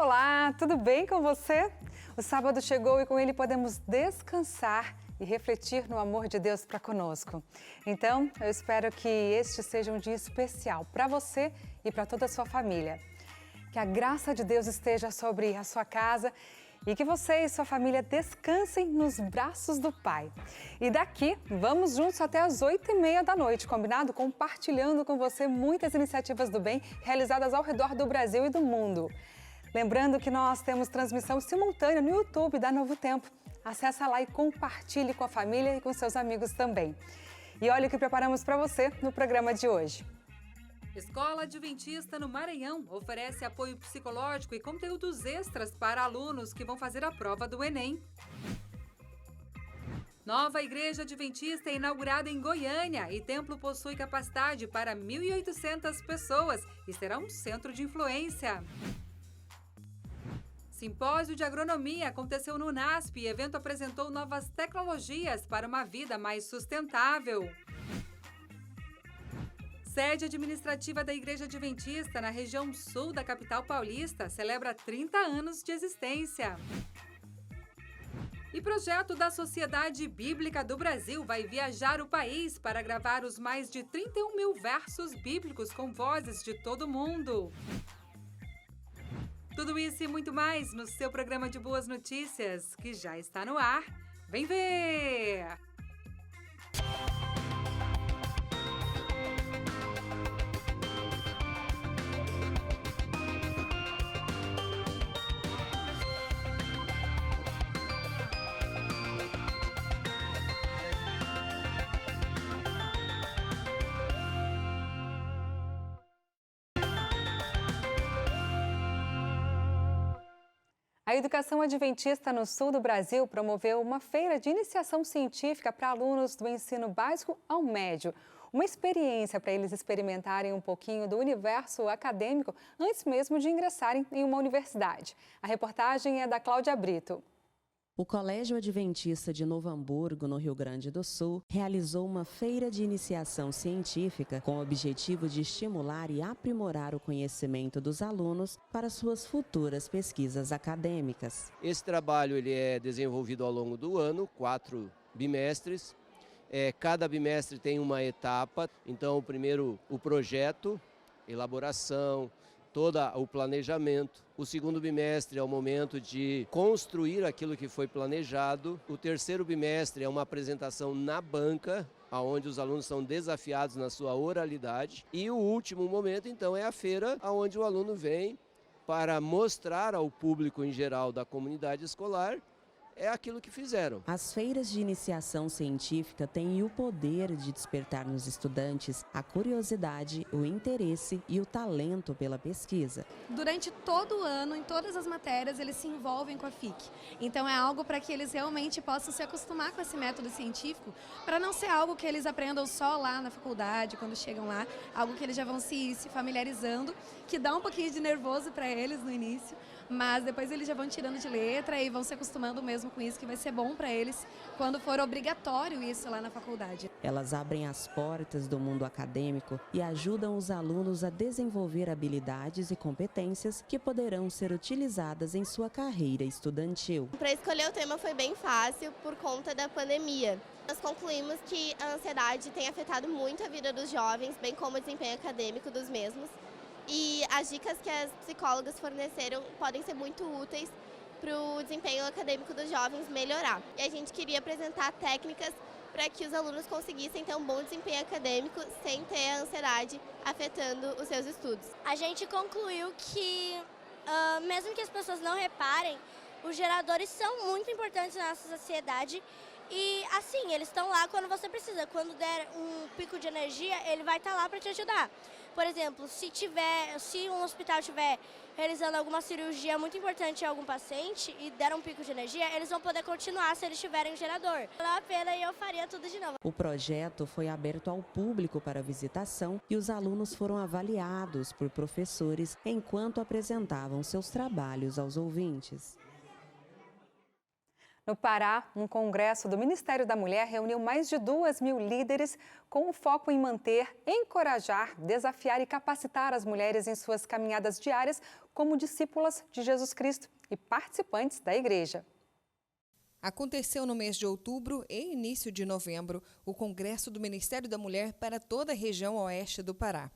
Olá, tudo bem com você? O sábado chegou e com ele podemos descansar e refletir no amor de Deus para conosco. Então, eu espero que este seja um dia especial para você e para toda a sua família. Que a graça de Deus esteja sobre a sua casa e que você e sua família descansem nos braços do Pai. E daqui, vamos juntos até às 8h30 da noite, combinado? Compartilhando com você muitas iniciativas do bem realizadas ao redor do Brasil e do mundo. Lembrando que nós temos transmissão simultânea no YouTube da Novo Tempo. Acesse lá e compartilhe com a família e com seus amigos também. E olha o que preparamos para você no programa de hoje. Escola Adventista no Maranhão oferece apoio psicológico e conteúdos extras para alunos que vão fazer a prova do Enem. Nova Igreja Adventista é inaugurada em Goiânia e templo possui capacidade para 1.800 pessoas e será um centro de influência. Simpósio de Agronomia aconteceu no UNASP e evento apresentou novas tecnologias para uma vida mais sustentável. Sede administrativa da Igreja Adventista na região sul da capital paulista celebra 30 anos de existência. E projeto da Sociedade Bíblica do Brasil vai viajar o país para gravar os mais de 31 mil versos bíblicos com vozes de todo mundo. Tudo isso e muito mais no seu programa de boas notícias, que já está no ar. Vem ver! A Educação Adventista no sul do Brasil promoveu uma feira de iniciação científica para alunos do ensino básico ao médio. Uma experiência para eles experimentarem um pouquinho do universo acadêmico antes mesmo de ingressarem em uma universidade. A reportagem é da Cláudia Brito. O Colégio Adventista de Novo Hamburgo, no Rio Grande do Sul, realizou uma feira de iniciação científica com o objetivo de estimular e aprimorar o conhecimento dos alunos para suas futuras pesquisas acadêmicas. Esse trabalho ele é desenvolvido ao longo do ano, 4 bimestres. Cada bimestre tem uma etapa, então o primeiro o projeto, elaboração, todo o planejamento. O segundo bimestre é o momento de construir aquilo que foi planejado. O terceiro bimestre é uma apresentação na banca, onde os alunos são desafiados na sua oralidade. E o último momento, então, é a feira, onde o aluno vem para mostrar ao público em geral da comunidade escolar aquilo que fizeram. As feiras de iniciação científica têm o poder de despertar nos estudantes a curiosidade, o interesse e o talento pela pesquisa. Durante todo o ano, em todas as matérias, eles se envolvem com a FIC. Então é algo para que eles realmente possam se acostumar com esse método científico, para não ser algo que eles aprendam só lá na faculdade, quando chegam lá, algo que eles já vão se familiarizando, que dá um pouquinho de nervoso para eles no início, mas depois eles já vão tirando de letra e vão se acostumando mesmo com isso, que vai ser bom para eles quando for obrigatório isso lá na faculdade. Elas abrem as portas do mundo acadêmico e ajudam os alunos a desenvolver habilidades e competências que poderão ser utilizadas em sua carreira estudantil. Para escolher o tema foi bem fácil por conta da pandemia. Nós concluímos que a ansiedade tem afetado muito a vida dos jovens, bem como o desempenho acadêmico dos mesmos. E as dicas que as psicólogas forneceram podem ser muito úteis para o desempenho acadêmico dos jovens melhorar. E a gente queria apresentar técnicas para que os alunos conseguissem ter um bom desempenho acadêmico sem ter a ansiedade afetando os seus estudos. A gente concluiu que, mesmo que as pessoas não reparem, os geradores são muito importantes na nossa sociedade. E assim, eles estão lá quando você precisa. Quando der um pico de energia, ele vai estar lá para te ajudar. Por exemplo, se um hospital estiver realizando alguma cirurgia muito importante em algum paciente e der um pico de energia, eles vão poder continuar se eles tiverem um gerador. Valeu a pena e eu faria tudo de novo. O projeto foi aberto ao público para visitação e os alunos foram avaliados por professores enquanto apresentavam seus trabalhos aos ouvintes. No Pará, um congresso do Ministério da Mulher reuniu mais de 2.000 líderes com o foco em manter, encorajar, desafiar e capacitar as mulheres em suas caminhadas diárias como discípulas de Jesus Cristo e participantes da igreja. Aconteceu no mês de outubro e início de novembro o Congresso do Ministério da Mulher para toda a região oeste do Pará.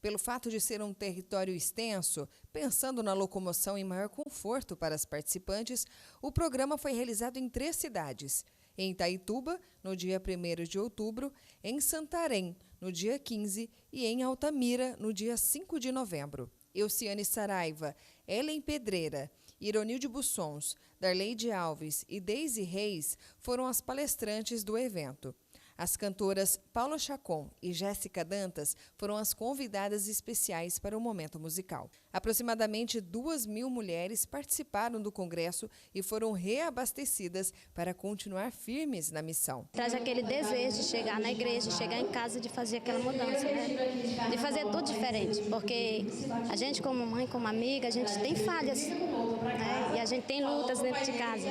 Pelo fato de ser um território extenso, pensando na locomoção e maior conforto para as participantes, o programa foi realizado em 3 cidades. Em Itaituba, no dia 1º de outubro, em Santarém, no dia 15 e em Altamira, no dia 5 de novembro. Elciane Saraiva, Ellen Pedreira, Ironilde Bussons, Darleide Alves e Deise Reis foram as palestrantes do evento. As cantoras Paula Chacon e Jéssica Dantas foram as convidadas especiais para o momento musical. Aproximadamente 2.000 mulheres participaram do congresso e foram reabastecidas para continuar firmes na missão. Traz aquele desejo de chegar na igreja, de chegar em casa, de fazer aquela mudança, né? De fazer tudo diferente, porque a gente como mãe, como amiga, a gente tem falhas, né? E a gente tem lutas dentro de casa.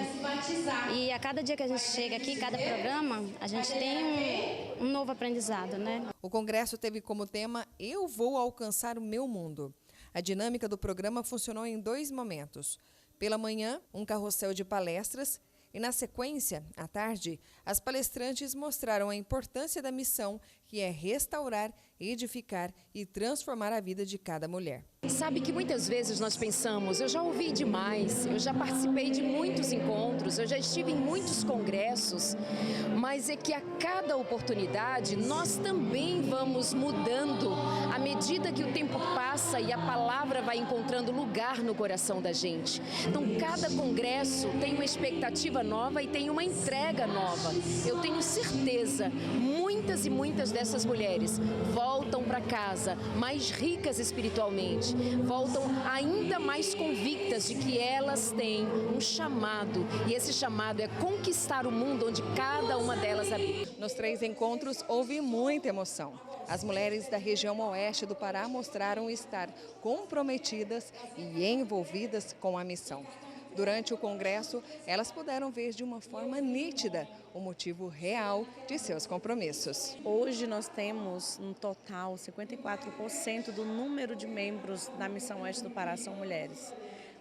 E a cada dia que a gente chega aqui, cada programa, a gente tem um novo aprendizado, né? O congresso teve como tema Eu Vou Alcançar o Meu Mundo. A dinâmica do programa funcionou em 2 momentos. Pela manhã, um carrossel de palestras e, na sequência, à tarde, as palestrantes mostraram a importância da missão, que é restaurar, edificar e transformar a vida de cada mulher. Sabe que muitas vezes nós pensamos, eu já ouvi demais, eu já participei de muitos encontros, eu já estive em muitos congressos, mas é que a cada oportunidade nós também vamos mudando à medida que o tempo passa e a palavra vai encontrando lugar no coração da gente. Então cada congresso tem uma expectativa nova e tem uma entrega nova. Eu tenho certeza, muitas e muitas dessas mulheres voltam para casa mais ricas espiritualmente, voltam ainda mais convictas de que elas têm um chamado, e esse chamado é conquistar o mundo onde cada uma delas habita. Nos 3 encontros houve muita emoção. As mulheres da região oeste do Pará mostraram estar comprometidas e envolvidas com a missão. Durante o congresso, elas puderam ver de uma forma nítida o motivo real de seus compromissos. Hoje nós temos um total, 54% do número de membros da Missão Oeste do Pará são mulheres,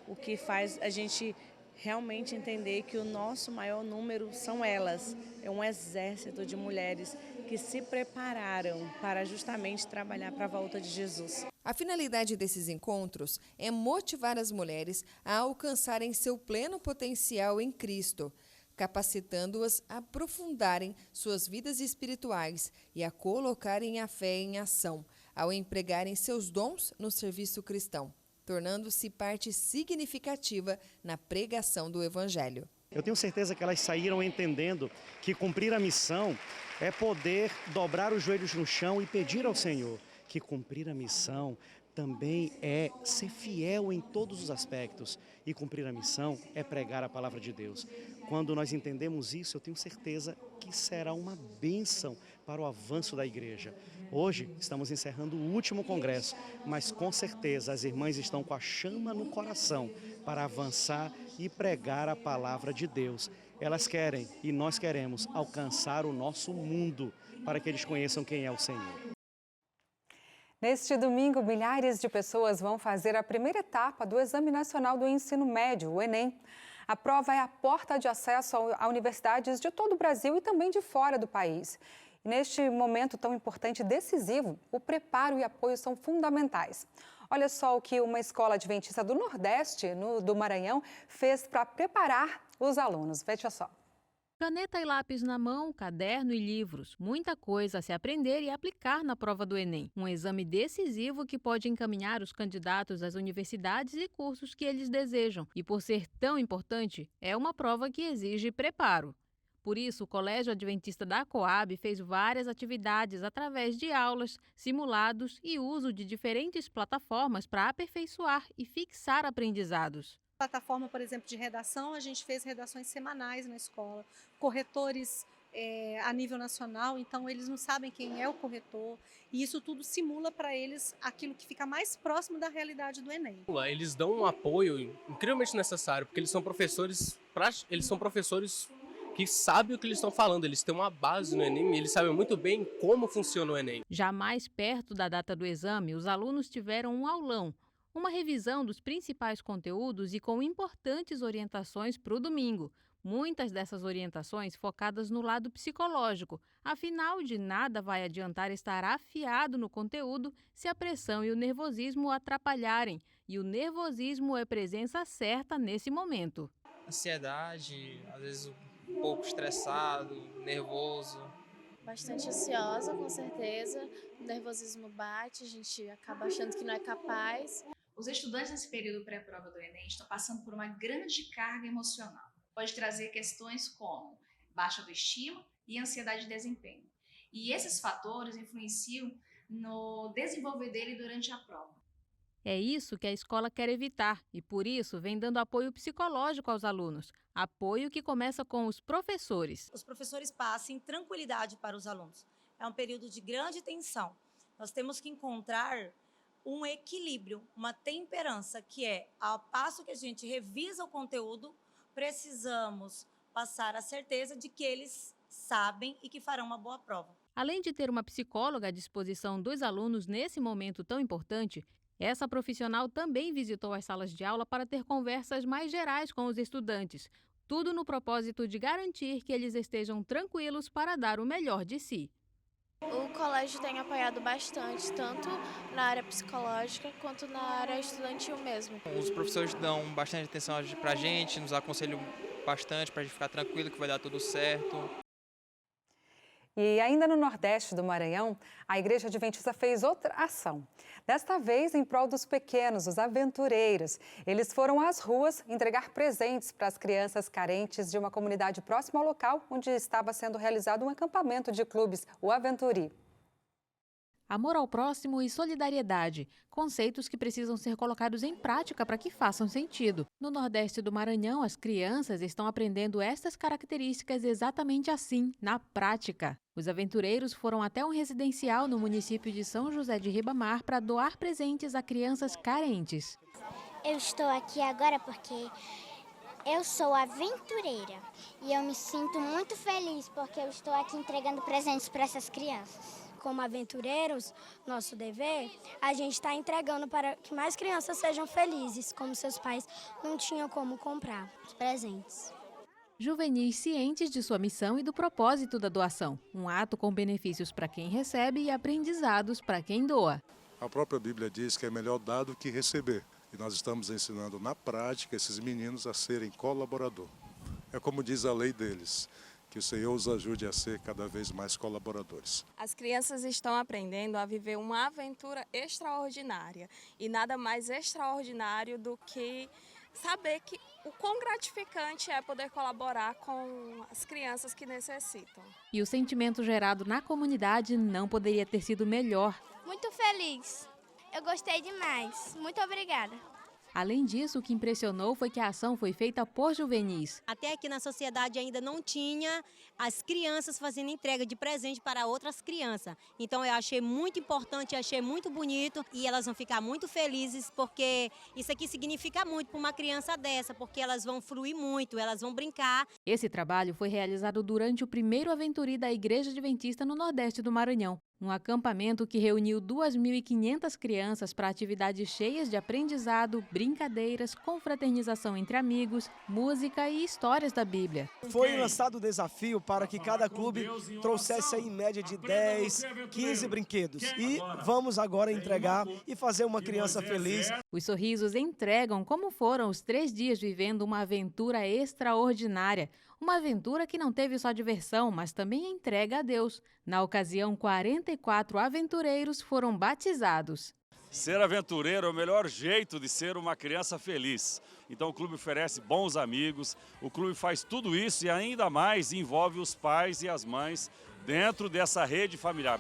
o que faz a gente realmente entender que o nosso maior número são elas. É um exército de mulheres que se prepararam para justamente trabalhar para a volta de Jesus. A finalidade desses encontros é motivar as mulheres a alcançarem seu pleno potencial em Cristo, capacitando-as a aprofundarem suas vidas espirituais e a colocarem a fé em ação, ao empregarem seus dons no serviço cristão, tornando-se parte significativa na pregação do Evangelho. Eu tenho certeza que elas saíram entendendo que cumprir a missão é poder dobrar os joelhos no chão e pedir ao Senhor. Que cumprir a missão também é ser fiel em todos os aspectos. E cumprir a missão é pregar a palavra de Deus. Quando nós entendemos isso, eu tenho certeza que será uma bênção para o avanço da igreja. Hoje estamos encerrando o último congresso, mas com certeza as irmãs estão com a chama no coração para avançar e pregar a palavra de Deus. Elas querem e nós queremos alcançar o nosso mundo para que eles conheçam quem é o Senhor. Neste domingo, milhares de pessoas vão fazer a primeira etapa do Exame Nacional do Ensino Médio, o Enem. A prova é a porta de acesso a universidades de todo o Brasil e também de fora do país. E neste momento tão importante e decisivo, o preparo e apoio são fundamentais. Olha só o que uma escola adventista do Nordeste, do Maranhão, fez para preparar os alunos. Veja só. Caneta e lápis na mão, caderno e livros. Muita coisa a se aprender e aplicar na prova do Enem. Um exame decisivo que pode encaminhar os candidatos às universidades e cursos que eles desejam. E por ser tão importante, é uma prova que exige preparo. Por isso, o Colégio Adventista da Coab fez várias atividades através de aulas, simulados e uso de diferentes plataformas para aperfeiçoar e fixar aprendizados. Plataforma, por exemplo, de redação, a gente fez redações semanais na escola. Corretores a nível nacional, então eles não sabem quem é o corretor, e isso tudo simula para eles aquilo que fica mais próximo da realidade do Enem. Eles dão um apoio incrivelmente necessário, porque eles são professores que sabem o que eles estão falando, eles têm uma base no Enem, eles sabem muito bem como funciona o Enem. Já mais perto da data do exame, os alunos tiveram um aulão, uma revisão dos principais conteúdos e com importantes orientações para o domingo. Muitas dessas orientações focadas no lado psicológico, afinal, de nada vai adiantar estar afiado no conteúdo se a pressão e o nervosismo o atrapalharem, e o nervosismo é presença certa nesse momento. Ansiedade, às vezes um pouco estressado, nervoso. Bastante ansiosa, com certeza, o nervosismo bate, a gente acaba achando que não é capaz. Os estudantes nesse período pré-prova do Enem estão passando por uma grande carga emocional. Pode trazer questões como baixa autoestima e ansiedade de desempenho. E esses fatores influenciam no desenvolver dele durante a prova. É isso que a escola quer evitar e, por isso, vem dando apoio psicológico aos alunos. Apoio que começa com os professores. Os professores passem tranquilidade para os alunos. É um período de grande tensão. Nós temos que encontrar um equilíbrio, uma temperança, que é, ao passo que a gente revisa o conteúdo, precisamos passar a certeza de que eles sabem e que farão uma boa prova. Além de ter uma psicóloga à disposição dos alunos nesse momento tão importante, essa profissional também visitou as salas de aula para ter conversas mais gerais com os estudantes, tudo no propósito de garantir que eles estejam tranquilos para dar o melhor de si. O colégio tem apoiado bastante, tanto na área psicológica quanto na área estudantil mesmo. Os professores dão bastante atenção pra gente, nos aconselham bastante pra gente ficar tranquilo que vai dar tudo certo. E ainda no Nordeste do Maranhão, a Igreja Adventista fez outra ação. Desta vez em prol dos pequenos, os aventureiros. Eles foram às ruas entregar presentes para as crianças carentes de uma comunidade próxima ao local onde estava sendo realizado um acampamento de clubes, o Aventuri. Amor ao próximo e solidariedade, conceitos que precisam ser colocados em prática para que façam sentido. No Nordeste do Maranhão, as crianças estão aprendendo estas características exatamente assim, na prática. Os aventureiros foram até um residencial no município de São José de Ribamar para doar presentes a crianças carentes. Eu estou aqui agora porque eu sou aventureira e eu me sinto muito feliz porque eu estou aqui entregando presentes para essas crianças. Como aventureiros, nosso dever, a gente está entregando para que mais crianças sejam felizes, como seus pais não tinham como comprar os presentes. Juvenis cientes de sua missão e do propósito da doação. Um ato com benefícios para quem recebe e aprendizados para quem doa. A própria Bíblia diz que é melhor dar do que receber. E nós estamos ensinando na prática esses meninos a serem colaboradores. É como diz a lei deles. Que o Senhor os ajude a ser cada vez mais colaboradores. As crianças estão aprendendo a viver uma aventura extraordinária. E nada mais extraordinário do que saber que o quão gratificante é poder colaborar com as crianças que necessitam. E o sentimento gerado na comunidade não poderia ter sido melhor. Muito feliz. Eu gostei demais. Muito obrigada. Além disso, o que impressionou foi que a ação foi feita por juvenis. Até aqui na sociedade ainda não tinha as crianças fazendo entrega de presente para outras crianças. Então eu achei muito importante, achei muito bonito e elas vão ficar muito felizes porque isso aqui significa muito para uma criança dessa, porque elas vão fruir muito, elas vão brincar. Esse trabalho foi realizado durante o primeiro Aventuri da Igreja Adventista no Nordeste do Maranhão. Um acampamento que reuniu 2.500 crianças para atividades cheias de aprendizado, brincadeiras, confraternização entre amigos, música e histórias da Bíblia. Foi lançado o desafio para que cada clube trouxesse aí em média de 10, 15 brinquedos. E vamos agora entregar e fazer uma criança feliz. Os sorrisos entregam como foram os 3 dias vivendo uma aventura extraordinária. Uma aventura que não teve só diversão, mas também entrega a Deus. Na ocasião, 44 aventureiros foram batizados. Ser aventureiro é o melhor jeito de ser uma criança feliz. Então o clube oferece bons amigos, o clube faz tudo isso e ainda mais envolve os pais e as mães dentro dessa rede familiar.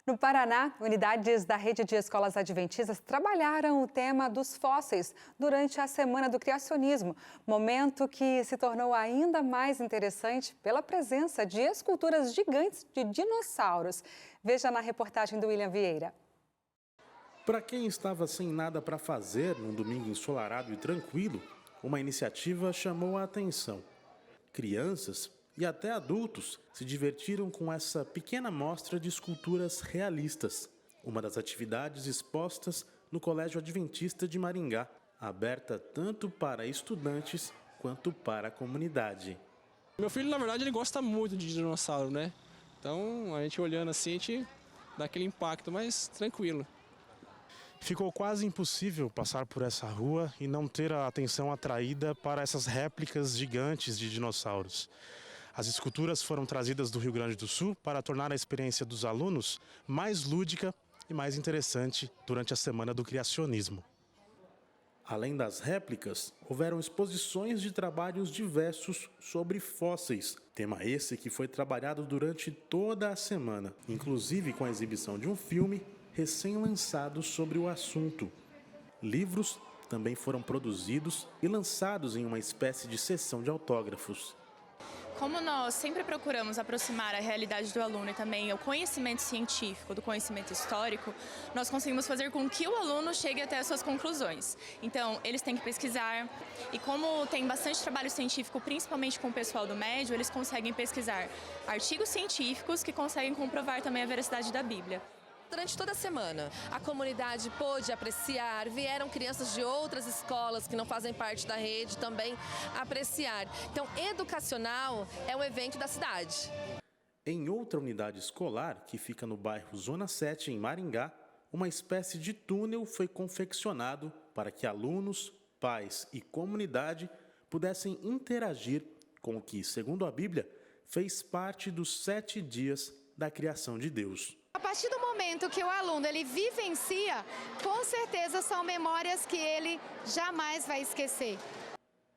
No Paraná, unidades da rede de escolas adventistas trabalharam o tema dos fósseis durante a Semana do Criacionismo, momento que se tornou ainda mais interessante pela presença de esculturas gigantes de dinossauros. Veja na reportagem do William Vieira. Para quem estava sem nada para fazer num domingo ensolarado e tranquilo, uma iniciativa chamou a atenção. Crianças e até adultos se divertiram com essa pequena mostra de esculturas realistas, uma das atividades expostas no Colégio Adventista de Maringá, aberta tanto para estudantes quanto para a comunidade. Meu filho, na verdade, ele gosta muito de dinossauro, né? Então, a gente olhando assim, a gente dá aquele impacto, mas tranquilo. Ficou quase impossível passar por essa rua e não ter a atenção atraída para essas réplicas gigantes de dinossauros. As esculturas foram trazidas do Rio Grande do Sul para tornar a experiência dos alunos mais lúdica e mais interessante durante a Semana do Criacionismo. Além das réplicas, houveram exposições de trabalhos diversos sobre fósseis, tema esse que foi trabalhado durante toda a semana, inclusive com a exibição de um filme recém-lançado sobre o assunto. Livros também foram produzidos e lançados em uma espécie de sessão de autógrafos. Como nós sempre procuramos aproximar a realidade do aluno e também o conhecimento científico do conhecimento histórico, nós conseguimos fazer com que o aluno chegue até as suas conclusões. Então, eles têm que pesquisar e como tem bastante trabalho científico, principalmente com o pessoal do médio, eles conseguem pesquisar artigos científicos que conseguem comprovar também a veracidade da Bíblia. Durante toda a semana, a comunidade pôde apreciar, vieram crianças de outras escolas que não fazem parte da rede também apreciar. Então, educacional é um evento da cidade. Em outra unidade escolar, que fica no bairro Zona 7, em Maringá, uma espécie de túnel foi confeccionado para que alunos, pais e comunidade pudessem interagir com o que, segundo a Bíblia, fez parte dos 7 dias da criação de Deus. A partir do momento que o aluno ele vivencia, com certeza são memórias que ele jamais vai esquecer.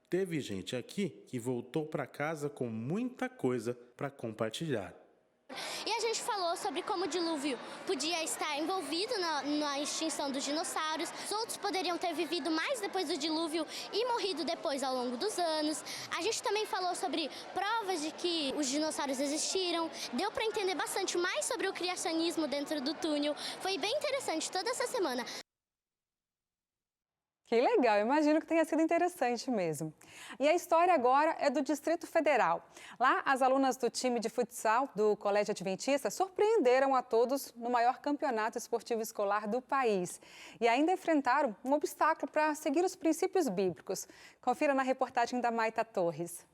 Teve gente aqui que voltou para casa com muita coisa para compartilhar. E a gente falou sobre como o dilúvio podia estar envolvido na extinção dos dinossauros. Os outros poderiam ter vivido mais depois do dilúvio e morrido depois ao longo dos anos. A gente também falou sobre provas de que os dinossauros existiram. Deu para entender bastante mais sobre o criacionismo dentro do túnel. Foi bem interessante toda essa semana. Que legal, imagino que tenha sido interessante mesmo. E a história agora é do Distrito Federal. Lá, as alunas do time de futsal do Colégio Adventista surpreenderam a todos no maior campeonato esportivo escolar do país. E ainda enfrentaram um obstáculo para seguir os princípios bíblicos. Confira na reportagem da Maita Torres.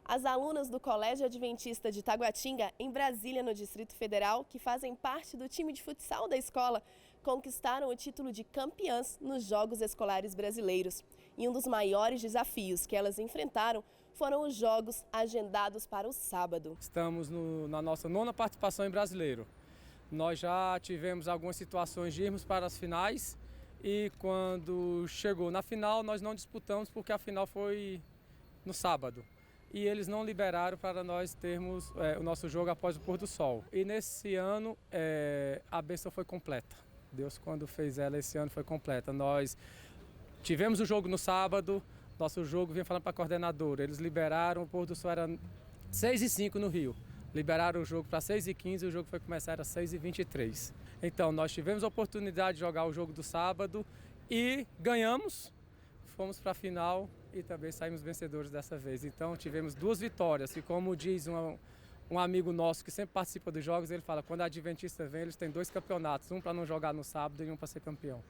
As alunas do Colégio Adventista de Taguatinga, em Brasília, no Distrito Federal, que fazem parte do time de futsal da escola, conquistaram o título de campeãs nos Jogos Escolares Brasileiros. E um dos maiores desafios que elas enfrentaram foram os jogos agendados para o sábado. Estamos na nossa 9ª participação em Brasileiro. Nós já tivemos algumas situações de irmos para as finais e quando chegou na final nós não disputamos porque a final foi no sábado. E eles não liberaram para nós termos o nosso jogo após o pôr do sol. E nesse ano a bênção foi completa. Deus, quando fez ela esse ano, foi completa. Nós tivemos o jogo no sábado, nosso jogo vinha falando para a coordenadora. Eles liberaram, o pôr do sol era 6h05 no Rio. Liberaram o jogo para 6h15 e o jogo foi começar às 6h23. Então, nós tivemos a oportunidade de jogar o jogo do sábado e ganhamos. Fomos para a final e também saímos vencedores dessa vez. Então, tivemos 2 vitórias, e como diz um amigo nosso que sempre participa dos jogos, ele fala, quando a Adventista vem, eles têm 2 campeonatos, um para não jogar no sábado e um para ser campeão.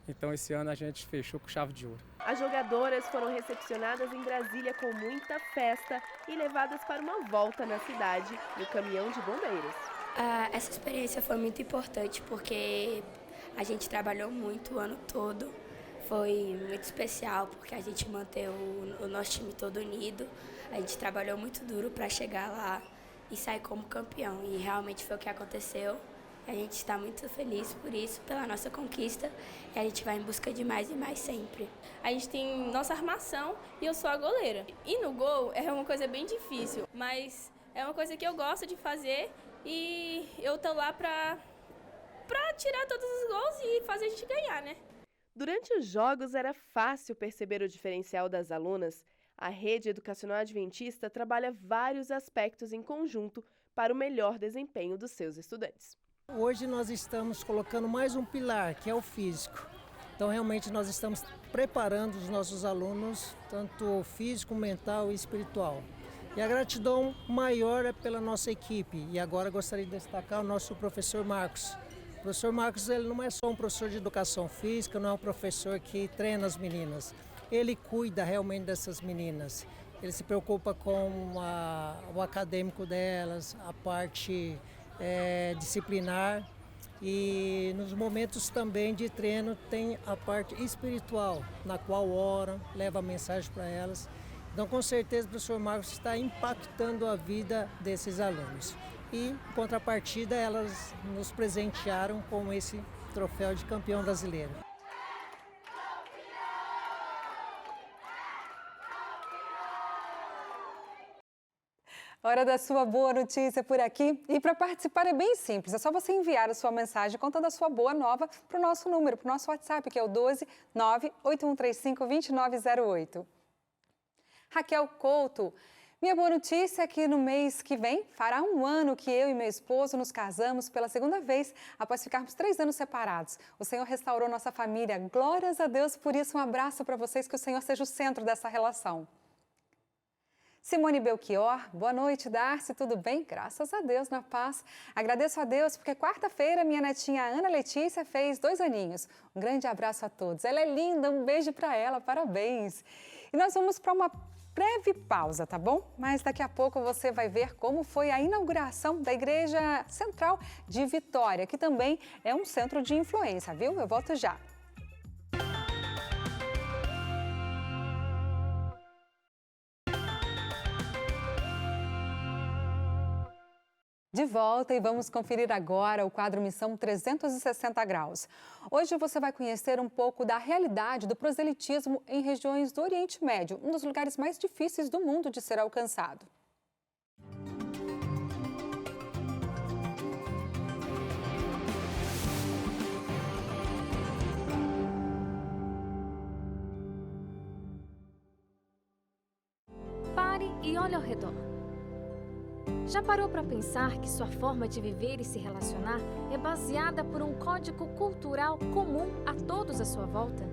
Então esse ano a gente fechou com chave de ouro. As jogadoras foram recepcionadas em Brasília com muita festa e levadas para uma volta na cidade no caminhão de bombeiros. Essa experiência foi muito importante porque a gente trabalhou muito o ano todo. Foi muito especial porque a gente manteve o nosso time todo unido. A gente trabalhou muito duro para chegar lá e sair como campeão. E realmente foi o que aconteceu. A gente está muito feliz por isso, pela nossa conquista. E a gente vai em busca de mais e mais sempre. A gente tem nossa armação e eu sou a goleira. E no gol é uma coisa bem difícil, mas é uma coisa que eu gosto de fazer e eu tô lá para pra tirar todos os gols e fazer a gente ganhar, né? Durante os jogos era fácil perceber o diferencial das alunas. A Rede Educacional Adventista trabalha vários aspectos em conjunto para o melhor desempenho dos seus estudantes. Hoje nós estamos colocando mais um pilar, que é o físico. Então realmente nós estamos preparando os nossos alunos, tanto físico, mental e espiritual. E a gratidão maior é pela nossa equipe. E agora gostaria de destacar o nosso professor Marcos. O professor Marcos, ele não é só um professor de educação física, não é um professor que treina as meninas. Ele cuida realmente dessas meninas. Ele se preocupa com o acadêmico delas, a parte disciplinar. E nos momentos também de treino tem a parte espiritual, na qual ora, leva a mensagem para elas. Então, com certeza, o professor Marcos está impactando a vida desses alunos. E, em contrapartida, elas nos presentearam com esse troféu de campeão brasileiro. Hora da sua boa notícia por aqui. E para participar é bem simples, é só você enviar a sua mensagem contando a sua boa nova para o nosso número, para o nosso WhatsApp, que é o 12 98135 2908. Raquel Couto, minha boa notícia é que no mês que vem fará um ano que eu e meu esposo nos casamos pela segunda vez após ficarmos 3 anos separados. O Senhor restaurou nossa família, glórias a Deus por isso. Um abraço para vocês, que o Senhor seja o centro dessa relação. Simone Belchior, boa noite, Darcy, tudo bem? Graças a Deus, na paz. Agradeço a Deus porque quarta-feira minha netinha Ana Letícia fez 2 aninhos. Um grande abraço a todos. Ela é linda, um beijo para ela, parabéns. E nós vamos para uma breve pausa, tá bom? Mas daqui a pouco você vai ver como foi a inauguração da Igreja Central de Vitória, que também é um centro de influência, viu? Eu volto já. De volta e vamos conferir agora o quadro Missão 360 Graus. Hoje você vai conhecer um pouco da realidade do proselitismo em regiões do Oriente Médio, um dos lugares mais difíceis do mundo de ser alcançado. Pare e olhe ao redor. Já parou para pensar que sua forma de viver e se relacionar é baseada por um código cultural comum a todos à sua volta?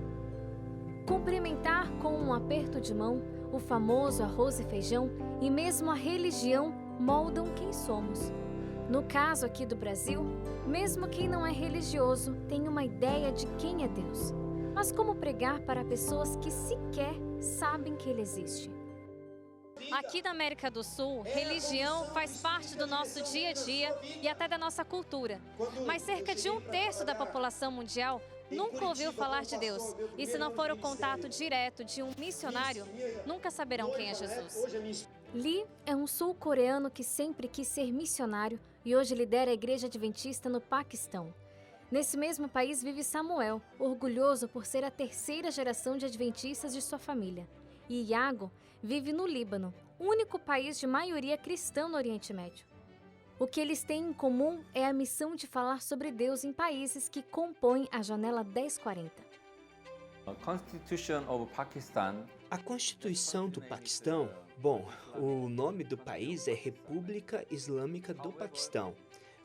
Cumprimentar com um aperto de mão, o famoso arroz e feijão e mesmo a religião moldam quem somos. No caso aqui do Brasil, mesmo quem não é religioso tem uma ideia de quem é Deus. Mas como pregar para pessoas que sequer sabem que Ele existe? Aqui na América do Sul, religião faz parte do nosso dia a dia e até da nossa cultura. Mas cerca de 1/3 da população mundial nunca ouviu falar de Deus. E se não for o contato direto de um missionário, nunca saberão quem é Jesus. Lee é um sul-coreano que sempre quis ser missionário e hoje lidera a Igreja Adventista no Paquistão. Nesse mesmo país vive Samuel, orgulhoso por ser a 3ª geração de adventistas de sua família. E Iago vive no Líbano, único país de maioria cristã no Oriente Médio. O que eles têm em comum é a missão de falar sobre Deus em países que compõem a Janela 1040. A Constituição do Paquistão, bom, o nome do país é República Islâmica do Paquistão.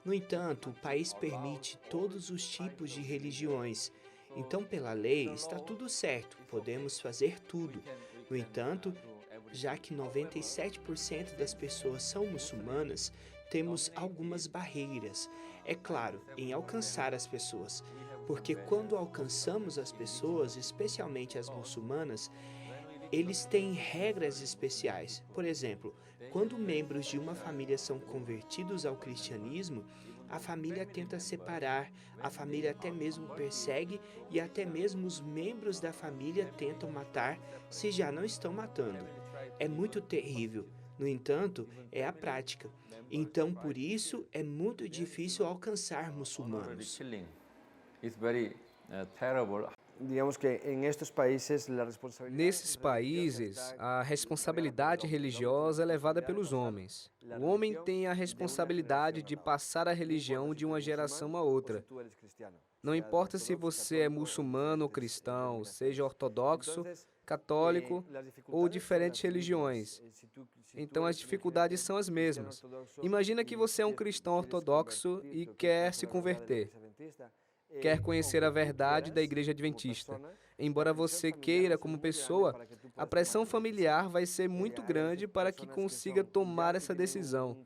No entanto, o país permite todos os tipos de religiões. Então, pela lei, está tudo certo, podemos fazer tudo. No entanto, já que 97% das pessoas são muçulmanas, temos algumas barreiras, é claro, em alcançar as pessoas. Porque quando alcançamos as pessoas, especialmente as muçulmanas, eles têm regras especiais. Por exemplo, quando membros de uma família são convertidos ao cristianismo, a família tenta separar, a família até mesmo persegue e até mesmo os membros da família tentam matar se já não estão matando. É muito terrível. No entanto, é a prática. Então, por isso, é muito difícil alcançar muçulmanos. Nesses países, a responsabilidade religiosa é levada pelos homens. O homem tem a responsabilidade de passar a religião de uma geração a outra. Não importa se você é muçulmano ou cristão, seja ortodoxo, católico ou diferentes religiões. Então as dificuldades são as mesmas. Imagina que você é um cristão ortodoxo e quer se converter. Quer conhecer a verdade da Igreja Adventista. Embora você queira como pessoa, a pressão familiar vai ser muito grande para que consiga tomar essa decisão.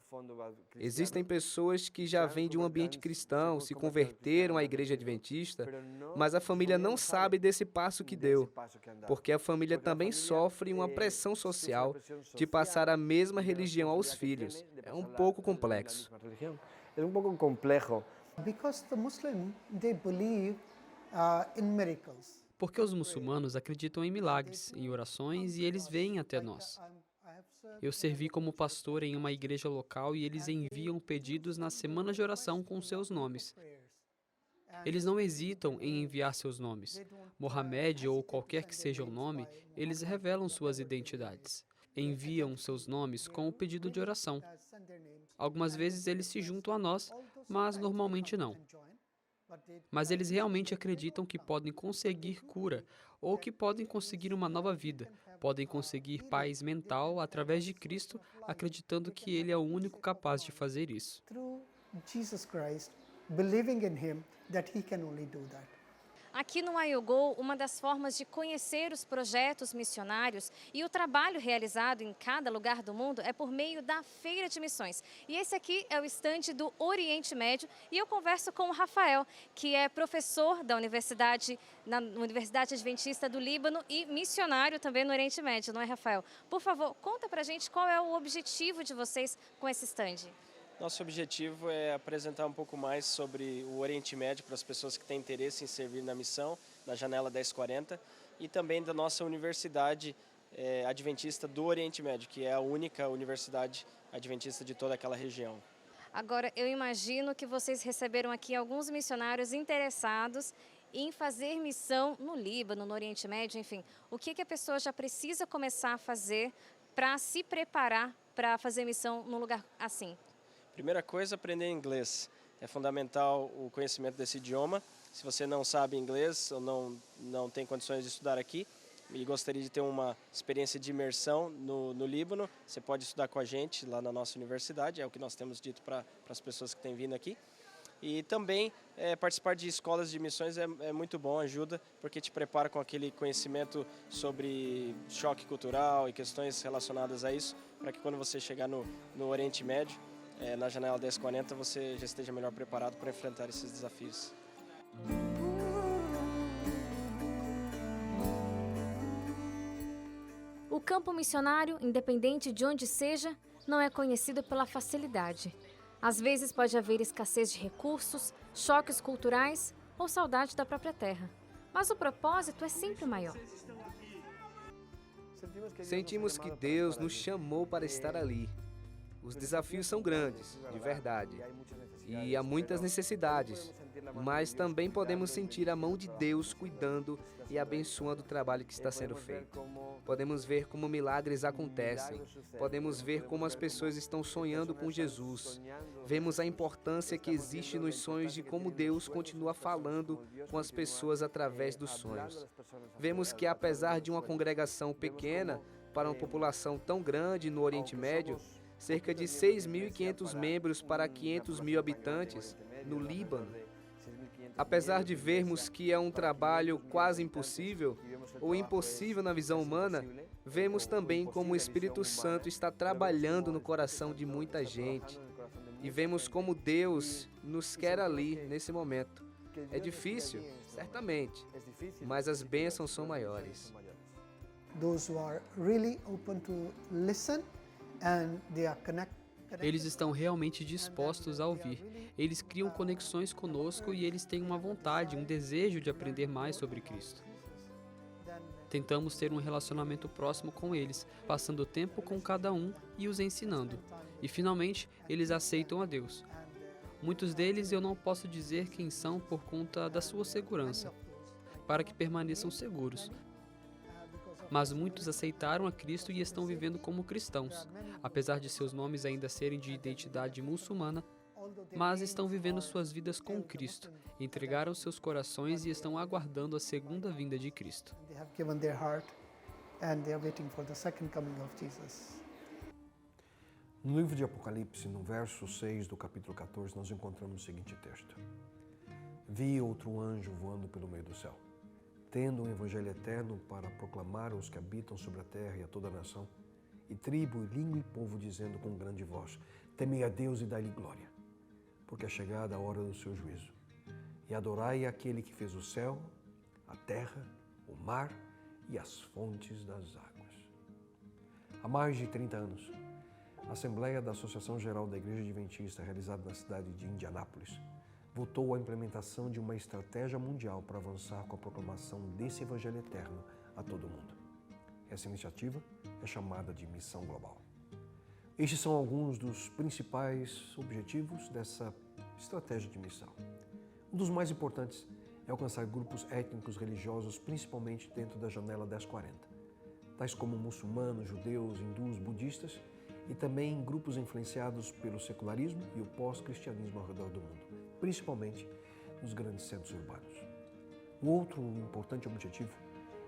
Existem pessoas que já vêm de um ambiente cristão, se converteram à Igreja Adventista, mas a família não sabe desse passo que deu, porque a família também sofre uma pressão social de passar a mesma religião aos filhos. É um pouco complexo. É um pouco complexo. Porque os muçulmanos acreditam em milagres, em orações, e eles vêm até nós. Eu servi como pastor em uma igreja local e eles enviam pedidos na semana de oração com seus nomes. Eles não hesitam em enviar seus nomes. Mohamed ou qualquer que seja o nome, eles revelam suas identidades. Enviam seus nomes com o pedido de oração. Algumas vezes eles se juntam a nós, mas normalmente não. Mas eles realmente acreditam que podem conseguir cura ou que podem conseguir uma nova vida, podem conseguir paz mental através de Cristo, acreditando que Ele é o único capaz de fazer isso. Aqui no IOGO, uma das formas de conhecer os projetos missionários e o trabalho realizado em cada lugar do mundo é por meio da Feira de Missões. E esse aqui é o estande do Oriente Médio e eu converso com o Rafael, que é professor da Universidade Adventista do Líbano e missionário também no Oriente Médio, não é, Rafael? Por favor, conta pra gente qual é o objetivo de vocês com esse estande. Nosso objetivo é apresentar um pouco mais sobre o Oriente Médio para as pessoas que têm interesse em servir na missão, na Janela 1040, e também da nossa Universidade Adventista do Oriente Médio, que é a única universidade adventista de toda aquela região. Agora, eu imagino que vocês receberam aqui alguns missionários interessados em fazer missão no Líbano, no Oriente Médio, enfim. O que a pessoa já precisa começar a fazer para se preparar para fazer missão num lugar assim? Primeira coisa, aprender inglês. É fundamental o conhecimento desse idioma. Se você não sabe inglês ou não tem condições de estudar aqui e gostaria de ter uma experiência de imersão no Líbano, você pode estudar com a gente lá na nossa universidade, é o que nós temos dito para as pessoas que têm vindo aqui. E também participar de escolas de missões é muito bom, ajuda, porque te prepara com aquele conhecimento sobre choque cultural e questões relacionadas a isso, para que quando você chegar no Oriente Médio, na Janela 1040, você já esteja melhor preparado para enfrentar esses desafios. O campo missionário, independente de onde seja, não é conhecido pela facilidade. Às vezes pode haver escassez de recursos, choques culturais ou saudade da própria terra. Mas o propósito é sempre maior. Sentimos que Deus nos chamou para estar ali. Os desafios são grandes, de verdade, e há muitas necessidades, mas também podemos sentir a mão de Deus cuidando e abençoando o trabalho que está sendo feito. Podemos ver como milagres acontecem, podemos ver como as pessoas estão sonhando com Jesus. Vemos a importância que existe nos sonhos de como Deus continua falando com as pessoas através dos sonhos. Vemos que apesar de uma congregação pequena, para uma população tão grande no Oriente Médio, cerca de 6.500 membros para 500.000 habitantes no Líbano. Apesar de vermos que é um trabalho quase impossível, ou impossível na visão humana, vemos também como o Espírito Santo está trabalhando no coração de muita gente. E vemos como Deus nos quer ali, nesse momento. É difícil, certamente, mas as bênçãos são maiores. Those who are really open to listen. Eles estão realmente dispostos a ouvir. Eles criam conexões conosco e eles têm uma vontade, um desejo de aprender mais sobre Cristo. Tentamos ter um relacionamento próximo com eles, passando tempo com cada um e os ensinando. E finalmente, eles aceitam a Deus. Muitos deles eu não posso dizer quem são por conta da sua segurança. para que permaneçam seguros. Mas muitos aceitaram a Cristo e estão vivendo como cristãos, apesar de seus nomes ainda serem de identidade muçulmana, mas estão vivendo suas vidas com Cristo, entregaram seus corações e estão aguardando a segunda vinda de Cristo. No livro de Apocalipse, no verso 6 do capítulo 14, nós encontramos o seguinte texto: Vi outro anjo voando pelo meio do céu, tendo um evangelho eterno para proclamar aos que habitam sobre a terra e a toda a nação, e tribo, e língua e povo, dizendo com grande voz: Temei a Deus e dai-lhe glória, porque é chegada a hora do seu juízo. E adorai aquele que fez o céu, a terra, o mar e as fontes das águas. Há mais de 30 anos, a Assembleia da Associação Geral da Igreja Adventista, realizada na cidade de Indianápolis, votou a implementação de uma estratégia mundial para avançar com a proclamação desse Evangelho eterno a todo mundo. Essa iniciativa é chamada de Missão Global. Estes são alguns dos principais objetivos dessa estratégia de missão. Um dos mais importantes é alcançar grupos étnicos religiosos, principalmente dentro da janela 1040, tais como muçulmanos, judeus, hindus, budistas e também grupos influenciados pelo secularismo e o pós-cristianismo ao redor do mundo, principalmente nos grandes centros urbanos. O outro importante objetivo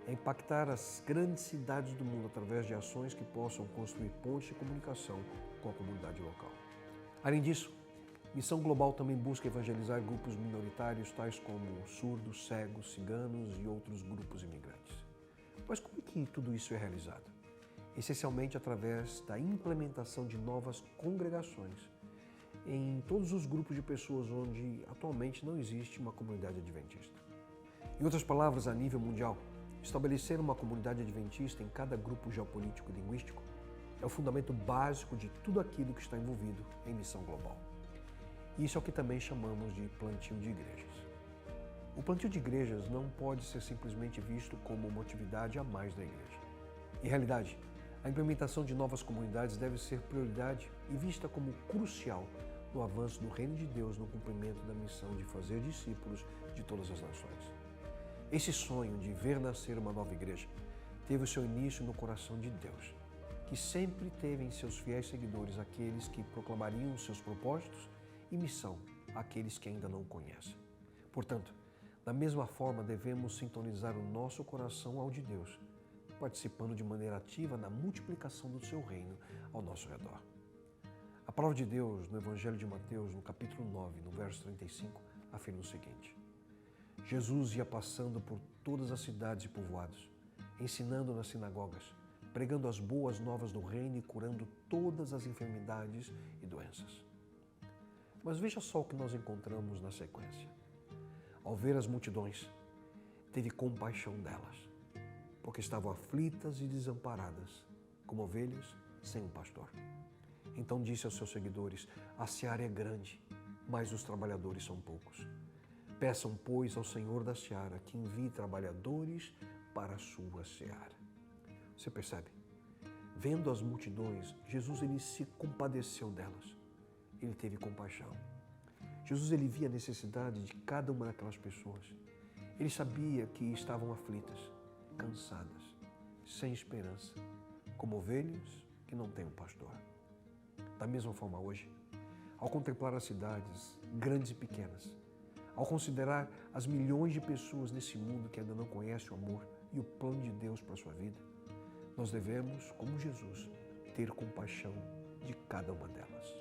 é impactar as grandes cidades do mundo através de ações que possam construir pontes de comunicação com a comunidade local. Além disso, Missão Global também busca evangelizar grupos minoritários tais como surdos, cegos, ciganos e outros grupos imigrantes. Mas como é que tudo isso é realizado? Essencialmente através da implementação de novas congregações em todos os grupos de pessoas onde atualmente não existe uma comunidade adventista. Em outras palavras, a nível mundial, estabelecer uma comunidade adventista em cada grupo geopolítico e linguístico é o fundamento básico de tudo aquilo que está envolvido em Missão Global. Isso é o que também chamamos de plantio de igrejas. O plantio de igrejas não pode ser simplesmente visto como uma atividade a mais da igreja. Em realidade, a implementação de novas comunidades deve ser prioridade e vista como crucial no avanço do Reino de Deus no cumprimento da missão de fazer discípulos de todas as nações. Esse sonho de ver nascer uma nova igreja teve o seu início no coração de Deus, que sempre teve em seus fiéis seguidores aqueles que proclamariam seus propósitos e missão àqueles que ainda não o conhecem. Portanto, da mesma forma, devemos sintonizar o nosso coração ao de Deus, participando de maneira ativa na multiplicação do seu reino ao nosso redor. A palavra de Deus, no Evangelho de Mateus, no capítulo 9, no verso 35, afirma o seguinte: Jesus ia passando por todas as cidades e povoados, ensinando nas sinagogas, pregando as boas novas do reino e curando todas as enfermidades e doenças. Mas veja só o que nós encontramos na sequência. Ao ver as multidões, teve compaixão delas, porque estavam aflitas e desamparadas, como ovelhas sem um pastor. Então disse aos seus seguidores: a seara é grande, mas os trabalhadores são poucos. Peçam, pois, ao Senhor da seara que envie trabalhadores para a sua seara. Você percebe? Vendo as multidões, Jesus ele se compadeceu delas. Ele teve compaixão. Jesus ele via a necessidade de cada uma daquelas pessoas. Ele sabia que estavam aflitas, cansadas, sem esperança, como ovelhas que não têm um pastor. Da mesma forma hoje, ao contemplar as cidades, grandes e pequenas, ao considerar as milhões de pessoas nesse mundo que ainda não conhecem o amor e o plano de Deus para a sua vida, nós devemos, como Jesus, ter compaixão de cada uma delas.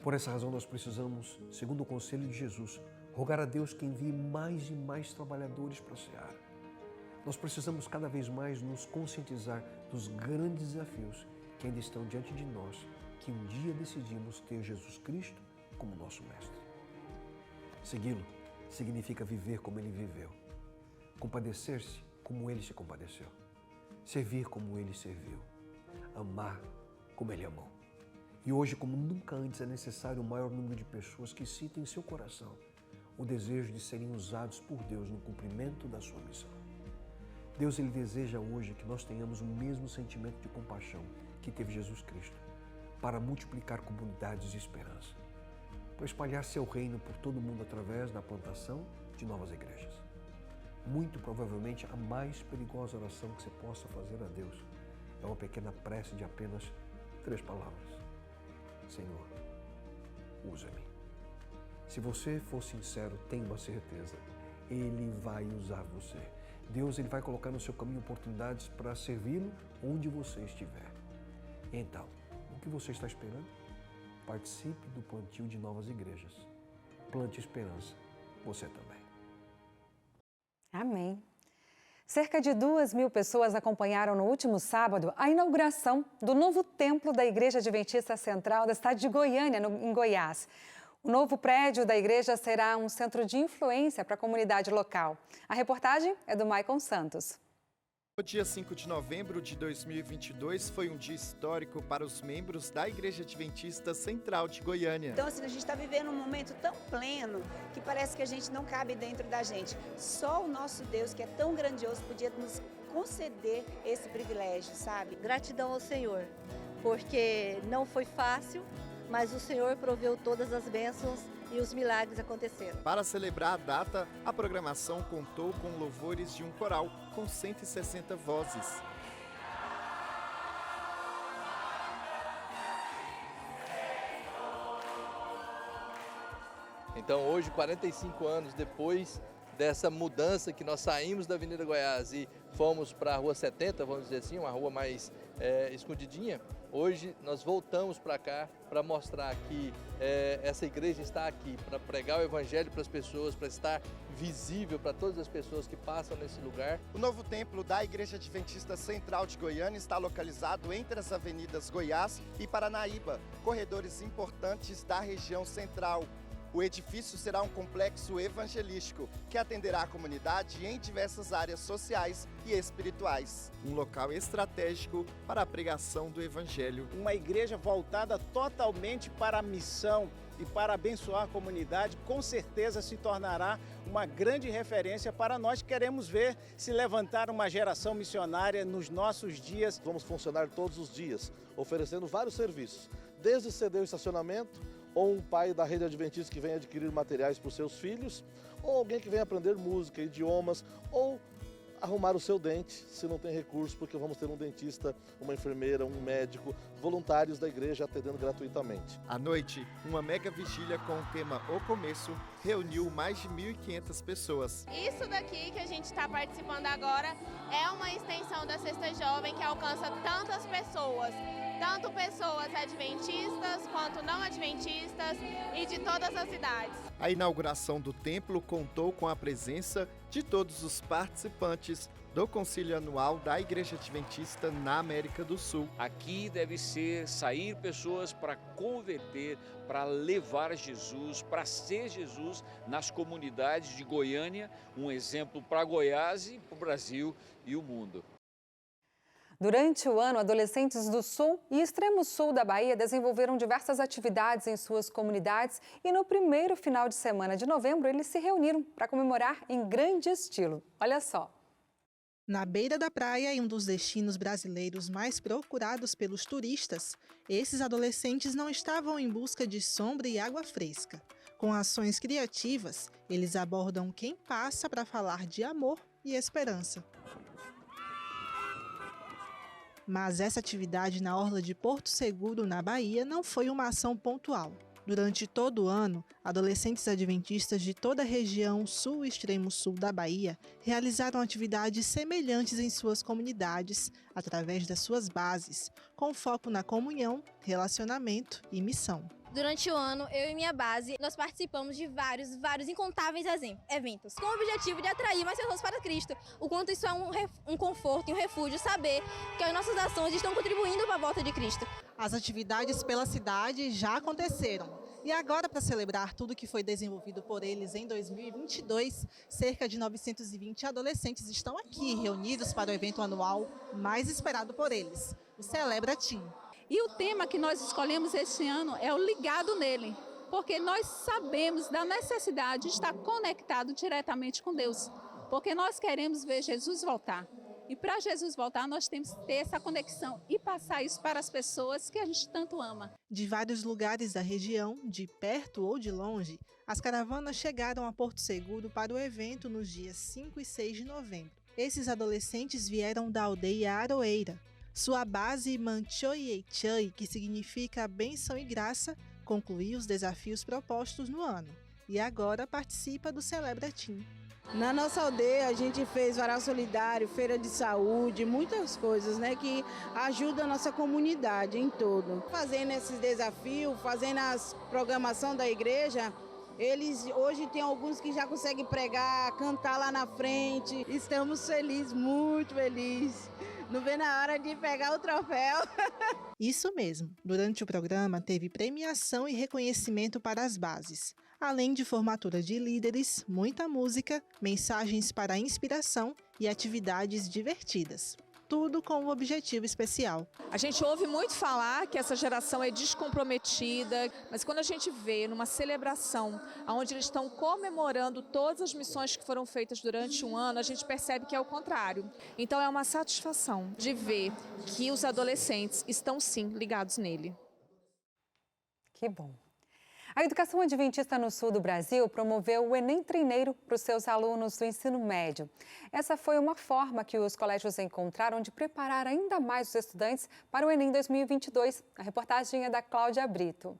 Por essa razão, nós precisamos, segundo o conselho de Jesus, rogar a Deus que envie mais e mais trabalhadores para a seara. Nós precisamos cada vez mais nos conscientizar dos grandes desafios que ainda estão diante de nós, que um dia decidimos ter Jesus Cristo como nosso mestre. Segui-lo significa viver como ele viveu, compadecer-se como ele se compadeceu, servir como ele serviu, amar como ele amou. E hoje, como nunca antes, é necessário o maior número de pessoas que sintam em seu coração o desejo de serem usados por Deus no cumprimento da sua missão. Deus ele deseja hoje que nós tenhamos o mesmo sentimento de compaixão que teve Jesus Cristo, para multiplicar comunidades de esperança, para espalhar seu reino por todo o mundo através da plantação de novas igrejas. Muito provavelmente a mais perigosa oração que você possa fazer a Deus é uma pequena prece de apenas 3 palavras. Senhor, usa-me. Se você for sincero, tenha uma certeza, Ele vai usar você. Deus ele vai colocar no seu caminho oportunidades para servi-lo onde você estiver. Então, o que você está esperando? Participe do plantio de novas igrejas. Plante esperança, você também. Amém. Cerca de 2.000 pessoas acompanharam no último sábado a inauguração do novo templo da Igreja Adventista Central da cidade de Goiânia, em Goiás. O novo prédio da igreja será um centro de influência para a comunidade local. A reportagem é do Maicon Santos. O dia 5 de novembro de 2022 foi um dia histórico para os membros da Igreja Adventista Central de Goiânia. Então, assim, a gente está vivendo um momento tão pleno que parece que a gente não cabe dentro da gente. Só o nosso Deus, que é tão grandioso, podia nos conceder esse privilégio, sabe? Gratidão ao Senhor, porque não foi fácil, mas o Senhor proveu todas as bênçãos e os milagres aconteceram. Para celebrar a data, a programação contou com louvores de um coral com 160 vozes. Então hoje, 45 anos depois dessa mudança que nós saímos da Avenida Goiás e fomos para a Rua 70, vamos dizer assim, uma rua mais escondidinha, hoje nós voltamos para cá para mostrar que essa igreja está aqui para pregar o evangelho para as pessoas, para estar visível para todas as pessoas que passam nesse lugar. O novo templo da Igreja Adventista Central de Goiânia está localizado entre as avenidas Goiás e Paranaíba, corredores importantes da região central. O edifício será um complexo evangelístico que atenderá a comunidade em diversas áreas sociais e espirituais. Um local estratégico para a pregação do evangelho. Uma igreja voltada totalmente para a missão e para abençoar a comunidade, com certeza se tornará uma grande referência para nós que queremos ver se levantar uma geração missionária nos nossos dias. Vamos funcionar todos os dias, oferecendo vários serviços, desde ceder o estacionamento, ou um pai da rede adventista que vem adquirir materiais para os seus filhos, ou alguém que vem aprender música, idiomas, ou arrumar o seu dente, se não tem recurso, porque vamos ter um dentista, uma enfermeira, um médico, voluntários da igreja atendendo gratuitamente. À noite, uma mega vigília com o tema O Começo reuniu mais de 1.500 pessoas. Isso daqui que a gente está participando agora é uma extensão da Cesta Jovem que alcança tantas pessoas. Tanto pessoas adventistas quanto não adventistas e de todas as idades. A inauguração do templo contou com a presença de todos os participantes do Concílio Anual da Igreja Adventista na América do Sul. Aqui deve ser sair pessoas para converter, para levar Jesus, para ser Jesus nas comunidades de Goiânia, um exemplo para Goiás e para o Brasil e o mundo. Durante o ano, adolescentes do Sul e Extremo Sul da Bahia desenvolveram diversas atividades em suas comunidades e no primeiro final de semana de novembro eles se reuniram para comemorar em grande estilo. Olha só. Na beira da praia, em um dos destinos brasileiros mais procurados pelos turistas, esses adolescentes não estavam em busca de sombra e água fresca. Com ações criativas, eles abordam quem passa para falar de amor e esperança. Mas essa atividade na orla de Porto Seguro, na Bahia, não foi uma ação pontual. Durante todo o ano, adolescentes adventistas de toda a região sul e extremo sul da Bahia realizaram atividades semelhantes em suas comunidades, através das suas bases, com foco na comunhão, relacionamento e missão. Durante o ano, eu e minha base, nós participamos de vários incontáveis eventos, com o objetivo de atrair mais pessoas para Cristo. O quanto isso é um conforto e um refúgio, saber que as nossas ações estão contribuindo para a volta de Cristo. As atividades pela cidade já aconteceram. E agora, para celebrar tudo que foi desenvolvido por eles em 2022, cerca de 920 adolescentes estão aqui reunidos para o evento anual mais esperado por eles, o Celebra Team. E o tema que nós escolhemos este ano é o Ligado Nele, porque nós sabemos da necessidade de estar conectado diretamente com Deus, porque nós queremos ver Jesus voltar. E para Jesus voltar, nós temos que ter essa conexão e passar isso para as pessoas que a gente tanto ama. De vários lugares da região, de perto ou de longe, as caravanas chegaram a Porto Seguro para o evento nos dias 5 e 6 de novembro. Esses adolescentes vieram da aldeia Aroeira. Sua base Manchoiechai, que significa bênção e graça, concluiu os desafios propostos no ano e agora participa do Celebra Team. Na nossa aldeia a gente fez varal solidário, feira de saúde, muitas coisas, né, que ajudam a nossa comunidade em todo. Fazendo esses desafios, fazendo a programação da igreja, eles hoje tem alguns que já conseguem pregar, cantar lá na frente. Estamos felizes, muito felizes. Não vê na hora de pegar o troféu. Isso mesmo. Durante o programa teve premiação e reconhecimento para as bases. Além de formatura de líderes, muita música, mensagens para a inspiração e atividades divertidas. Tudo com um objetivo especial. A gente ouve muito falar que essa geração é descomprometida, mas quando a gente vê numa celebração onde eles estão comemorando todas as missões que foram feitas durante um ano, a gente percebe que é o contrário. Então é uma satisfação de ver que os adolescentes estão sim ligados nele. Que bom. A Educação Adventista no Sul do Brasil promoveu o Enem Treineiro para os seus alunos do ensino médio. Essa foi uma forma que os colégios encontraram de preparar ainda mais os estudantes para o Enem 2022. A reportagem é da Cláudia Brito.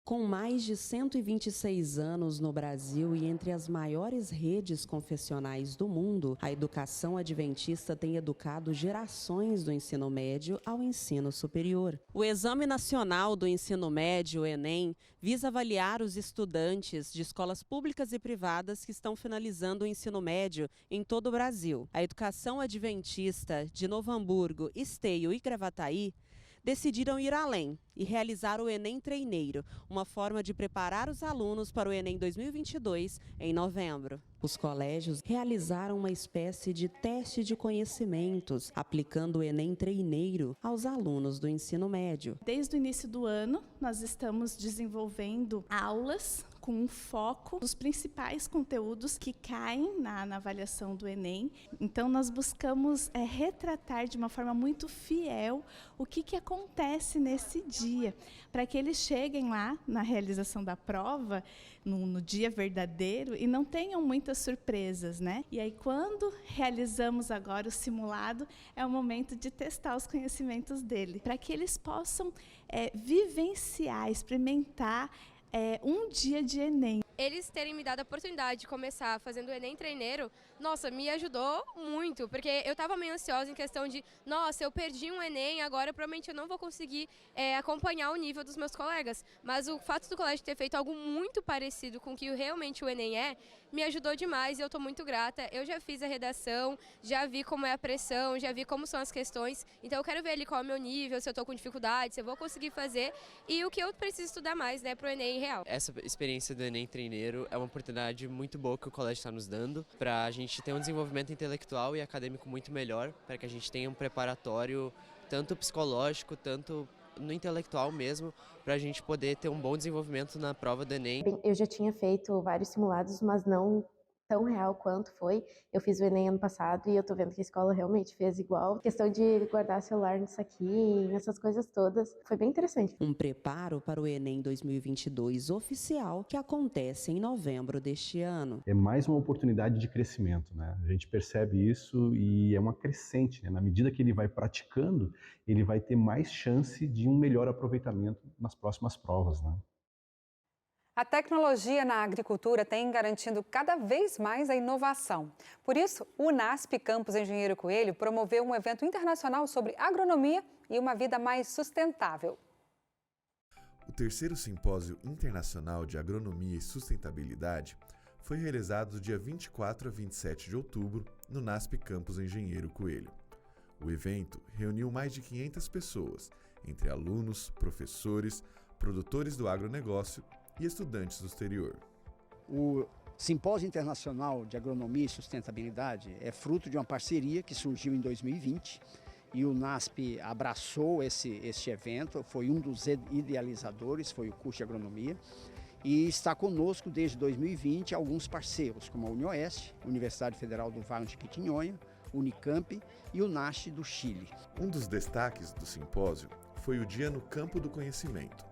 Com mais de 126 anos no Brasil e entre as maiores redes confessionais do mundo, a Educação Adventista tem educado gerações do ensino médio ao ensino superior. O Exame Nacional do Ensino Médio, o Enem, visa avaliar os estudantes de escolas públicas e privadas que estão finalizando o ensino médio em todo o Brasil. A Educação Adventista de Novo Hamburgo, Esteio e Gravataí decidiram ir além e realizar o Enem Treineiro, uma forma de preparar os alunos para o Enem 2022 em novembro. Os colégios realizaram uma espécie de teste de conhecimentos, aplicando o Enem Treineiro aos alunos do ensino médio. Desde o início do ano, nós estamos desenvolvendo aulas com um foco nos principais conteúdos que caem na avaliação do Enem. Então, nós buscamos retratar de uma forma muito fiel o que acontece nesse dia, para que eles cheguem lá na realização da prova, no dia verdadeiro, e não tenham muitas surpresas, né? E aí, quando realizamos agora o simulado, é o momento de testar os conhecimentos dele, para que eles possam vivenciar, experimentar um dia de Enem. Eles terem me dado a oportunidade de começar fazendo o Enem Treineiro, nossa, me ajudou muito, porque eu estava meio ansiosa em questão de, nossa, eu perdi um Enem, agora provavelmente eu não vou conseguir acompanhar o nível dos meus colegas. Mas o fato do colégio ter feito algo muito parecido com o que realmente o Enem me ajudou demais e eu estou muito grata. Eu já fiz a redação, já vi como é a pressão, já vi como são as questões, então eu quero ver ali qual é o meu nível, se eu estou com dificuldade, se eu vou conseguir fazer e o que eu preciso estudar mais, né, para o Enem real. Essa experiência do Enem Treineiro é uma oportunidade muito boa que o colégio está nos dando para a gente ter um desenvolvimento intelectual e acadêmico muito melhor, para que a gente tenha um preparatório tanto psicológico, tanto no intelectual mesmo, para a gente poder ter um bom desenvolvimento na prova do Enem. Eu já tinha feito vários simulados, mas não tão real quanto foi. Eu fiz o Enem ano passado e eu tô vendo que a escola realmente fez igual. A questão de guardar celular nisso aqui, essas coisas todas, foi bem interessante. Um preparo para o Enem 2022 oficial que acontece em novembro deste ano. É mais uma oportunidade de crescimento, né? A gente percebe isso e é uma crescente, né? Na medida que ele vai praticando, ele vai ter mais chance de um melhor aproveitamento nas próximas provas, né? A tecnologia na agricultura tem garantindo cada vez mais a inovação. Por isso, o UNASP Campus Engenheiro Coelho promoveu um evento internacional sobre agronomia e uma vida mais sustentável. O terceiro Simpósio Internacional de Agronomia e Sustentabilidade foi realizado do dia 24 a 27 de outubro no UNASP Campus Engenheiro Coelho. O evento reuniu mais de 500 pessoas, entre alunos, professores, produtores do agronegócio e estudantes do exterior. O Simpósio Internacional de Agronomia e Sustentabilidade é fruto de uma parceria que surgiu em 2020 e o UNASP abraçou este evento, foi um dos idealizadores, foi o curso de agronomia, e está conosco desde 2020 alguns parceiros, como a UniOeste, Universidade Federal do Vale de Jequitinhonha, Unicamp e o NASH do Chile. Um dos destaques do simpósio foi o Dia no Campo do Conhecimento,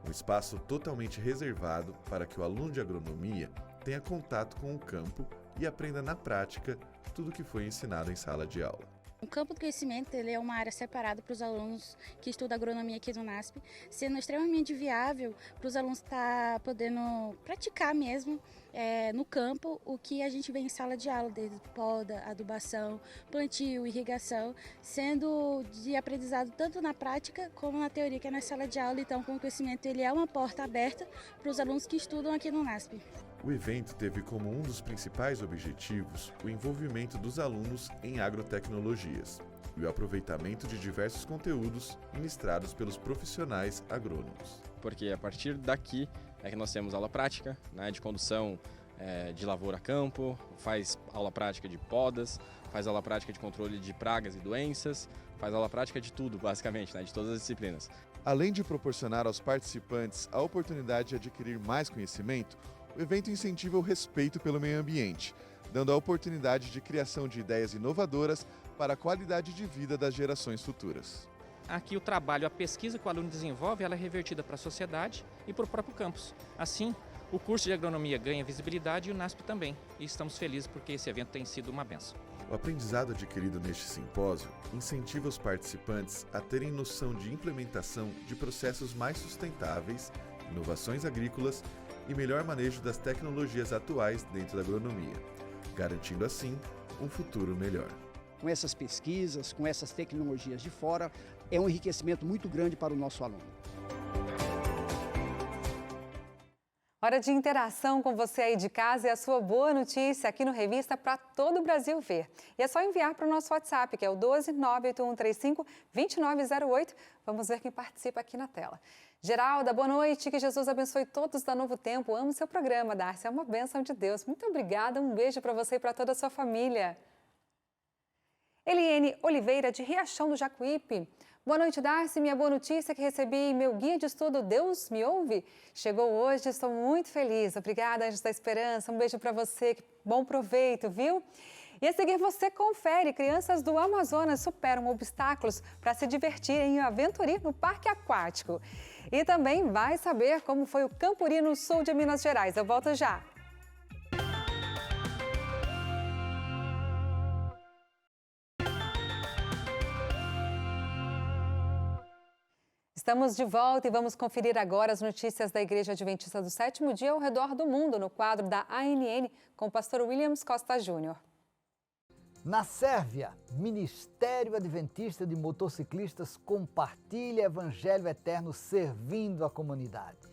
um espaço totalmente reservado para que o aluno de agronomia tenha contato com o campo e aprenda na prática tudo o que foi ensinado em sala de aula. O campo do conhecimento ele é uma área separada para os alunos que estudam agronomia aqui no NASP, sendo extremamente viável para os alunos estar podendo praticar mesmo no campo o que a gente vê em sala de aula, desde poda, adubação, plantio, irrigação, sendo de aprendizado tanto na prática como na teoria que é na sala de aula. Então, o conhecimento ele é uma porta aberta para os alunos que estudam aqui no NASP. O evento teve como um dos principais objetivos o envolvimento dos alunos em agrotecnologias e o aproveitamento de diversos conteúdos ministrados pelos profissionais agrônomos. Porque a partir daqui é que nós temos aula prática, né, de condução de lavoura a campo, faz aula prática de podas, faz aula prática de controle de pragas e doenças, faz aula prática de tudo, basicamente, né, de todas as disciplinas. Além de proporcionar aos participantes a oportunidade de adquirir mais conhecimento, o evento incentiva o respeito pelo meio ambiente, dando a oportunidade de criação de ideias inovadoras para a qualidade de vida das gerações futuras. Aqui o trabalho, a pesquisa que o aluno desenvolve, ela é revertida para a sociedade e para o próprio campus. Assim, o curso de agronomia ganha visibilidade e o NASP também. E estamos felizes porque esse evento tem sido uma bênção. O aprendizado adquirido neste simpósio incentiva os participantes a terem noção de implementação de processos mais sustentáveis, inovações agrícolas e melhor manejo das tecnologias atuais dentro da agronomia, garantindo assim um futuro melhor. Com essas pesquisas, com essas tecnologias de fora, é um enriquecimento muito grande para o nosso aluno. Hora de interação com você aí de casa e a sua boa notícia aqui no Revista para todo o Brasil ver. E é só enviar para o nosso WhatsApp, que é o 12981352908. Vamos ver quem participa aqui na tela. Geralda, boa noite, que Jesus abençoe todos da Novo Tempo. Amo seu programa, Darcy, é uma bênção de Deus. Muito obrigada, um beijo para você e para toda a sua família. Eliene Oliveira, de Riachão do Jacuípe. Boa noite, Darcy. Minha boa notícia é que recebi em meu guia de estudo Deus Me Ouve. Chegou hoje, estou muito feliz. Obrigada, Anjos da Esperança. Um beijo para você. Bom proveito, viu? E a seguir você confere. Crianças do Amazonas superam obstáculos para se divertirem e aventurar no parque aquático. E também vai saber como foi o Campuri no sul de Minas Gerais. Eu volto já. Estamos de volta e vamos conferir agora as notícias da Igreja Adventista do Sétimo Dia ao redor do mundo, no quadro da ANN, com o pastor Williams Costa Júnior. Na Sérvia, Ministério Adventista de Motociclistas compartilha Evangelho Eterno servindo a comunidade.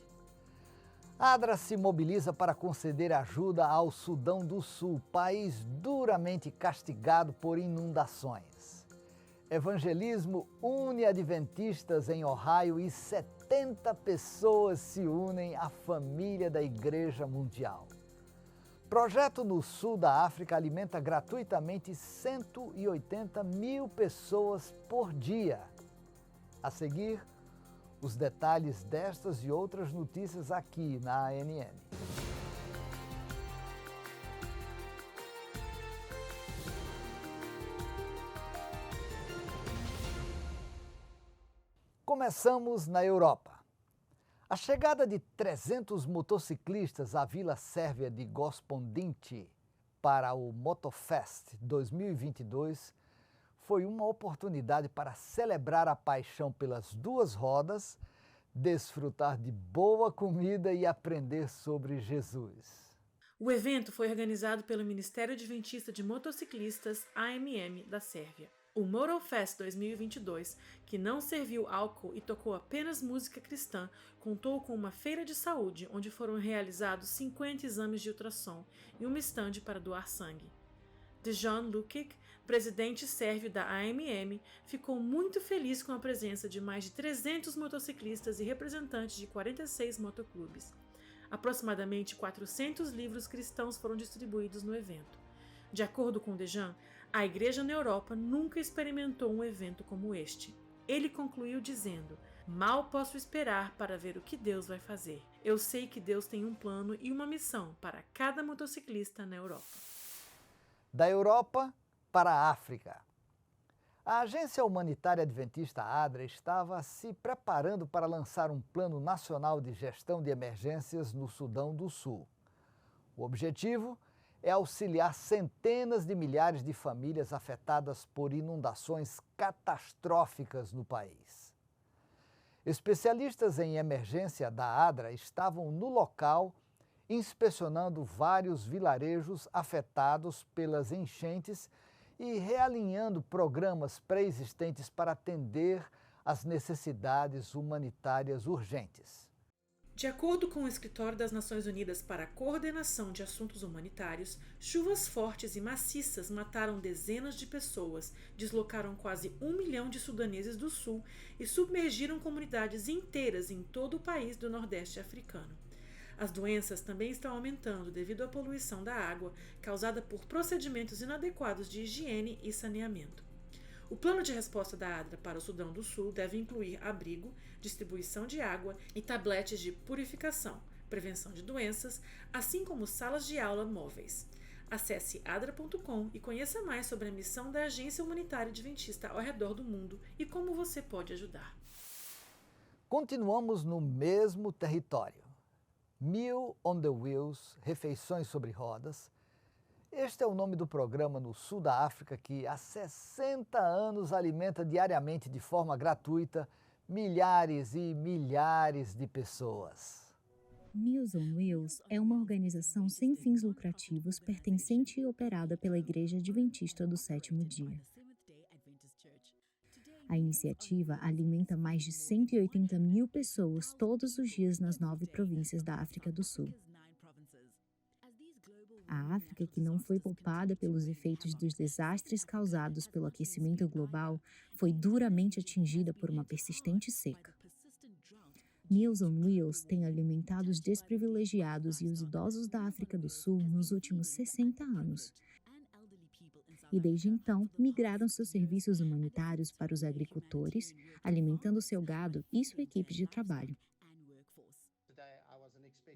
A ADRA se mobiliza para conceder ajuda ao Sudão do Sul, país duramente castigado por inundações. Evangelismo une adventistas em Ohio e 70 pessoas se unem à família da Igreja Mundial. Projeto no sul da África alimenta gratuitamente 180 mil pessoas por dia. A seguir, os detalhes destas e outras notícias aqui na ANN. Começamos na Europa. A chegada de 300 motociclistas à vila sérvia de Gospondinci para o Motofest 2022 foi uma oportunidade para celebrar a paixão pelas duas rodas, desfrutar de boa comida e aprender sobre Jesus. O evento foi organizado pelo Ministério Adventista de Motociclistas, AMM, da Sérvia. O Motofest 2022, que não serviu álcool e tocou apenas música cristã, contou com uma feira de saúde, onde foram realizados 50 exames de ultrassom e uma estande para doar sangue. Dejan Lukic, presidente sérvio da AMM, ficou muito feliz com a presença de mais de 300 motociclistas e representantes de 46 motoclubes. Aproximadamente 400 livros cristãos foram distribuídos no evento. De acordo com Dejan, a Igreja na Europa nunca experimentou um evento como este. Ele concluiu dizendo: "Mal posso esperar para ver o que Deus vai fazer. Eu sei que Deus tem um plano e uma missão para cada motociclista na Europa." Da Europa, para a África. A Agência Humanitária Adventista ADRA estava se preparando para lançar um plano nacional de gestão de emergências no Sudão do Sul. O objetivo é auxiliar centenas de milhares de famílias afetadas por inundações catastróficas no país. Especialistas em emergência da ADRA estavam no local inspecionando vários vilarejos afetados pelas enchentes e realinhando programas pré-existentes para atender às necessidades humanitárias urgentes. De acordo com o Escritório das Nações Unidas para a Coordenação de Assuntos Humanitários, chuvas fortes e maciças mataram dezenas de pessoas, deslocaram quase 1 milhão de sudaneses do sul e submergiram comunidades inteiras em todo o país do Nordeste africano. As doenças também estão aumentando devido à poluição da água, causada por procedimentos inadequados de higiene e saneamento. O plano de resposta da ADRA para o Sudão do Sul deve incluir abrigo, distribuição de água e tabletes de purificação, prevenção de doenças, assim como salas de aula móveis. Acesse adra.com e conheça mais sobre a missão da Agência Humanitária Adventista ao redor do mundo e como você pode ajudar. Continuamos no mesmo território. Meal on the Wheels, refeições sobre rodas. Este é o nome do programa no sul da África que há 60 anos alimenta diariamente de forma gratuita milhares e milhares de pessoas. Meals on Wheels é uma organização sem fins lucrativos pertencente e operada pela Igreja Adventista do Sétimo Dia. A iniciativa alimenta mais de 180 mil pessoas todos os dias nas 9 províncias da África do Sul. A África, que não foi poupada pelos efeitos dos desastres causados pelo aquecimento global, foi duramente atingida por uma persistente seca. Meals on Wheels tem alimentado os desprivilegiados e os idosos da África do Sul nos últimos 60 anos. E desde então, migraram seus serviços humanitários para os agricultores, alimentando seu gado e sua equipe de trabalho.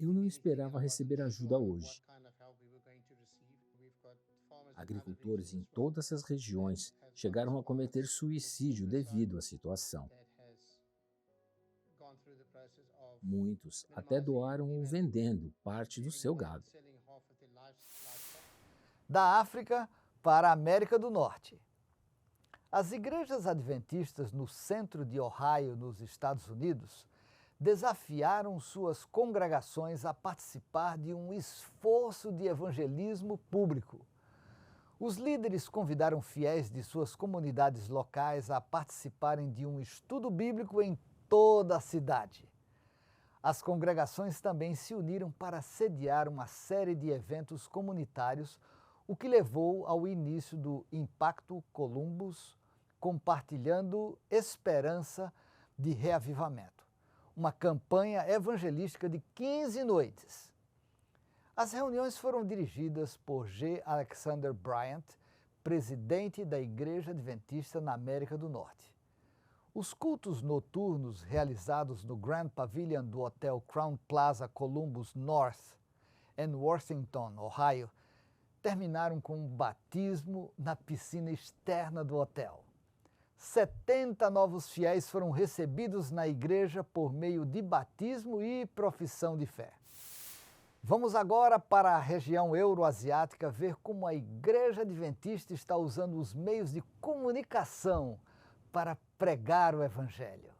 Eu não esperava receber ajuda hoje. Agricultores em todas as regiões chegaram a cometer suicídio devido à situação. Muitos até doaram ou vendendo parte do seu gado. Da África para a América do Norte. As igrejas adventistas no centro de Ohio, nos Estados Unidos, desafiaram suas congregações a participar de um esforço de evangelismo público. Os líderes convidaram fiéis de suas comunidades locais a participarem de um estudo bíblico em toda a cidade. As congregações também se uniram para sediar uma série de eventos comunitários, o que levou ao início do Impacto Columbus, compartilhando esperança de reavivamento, uma campanha evangelística de 15 noites. As reuniões foram dirigidas por G. Alexander Bryant, presidente da Igreja Adventista na América do Norte. Os cultos noturnos realizados no Grand Pavilion do Hotel Crown Plaza Columbus North, em Washington, Ohio, terminaram com um batismo na piscina externa do hotel. 70 novos fiéis foram recebidos na igreja por meio de batismo e profissão de fé. Vamos agora para a região euroasiática ver como a Igreja Adventista está usando os meios de comunicação para pregar o Evangelho.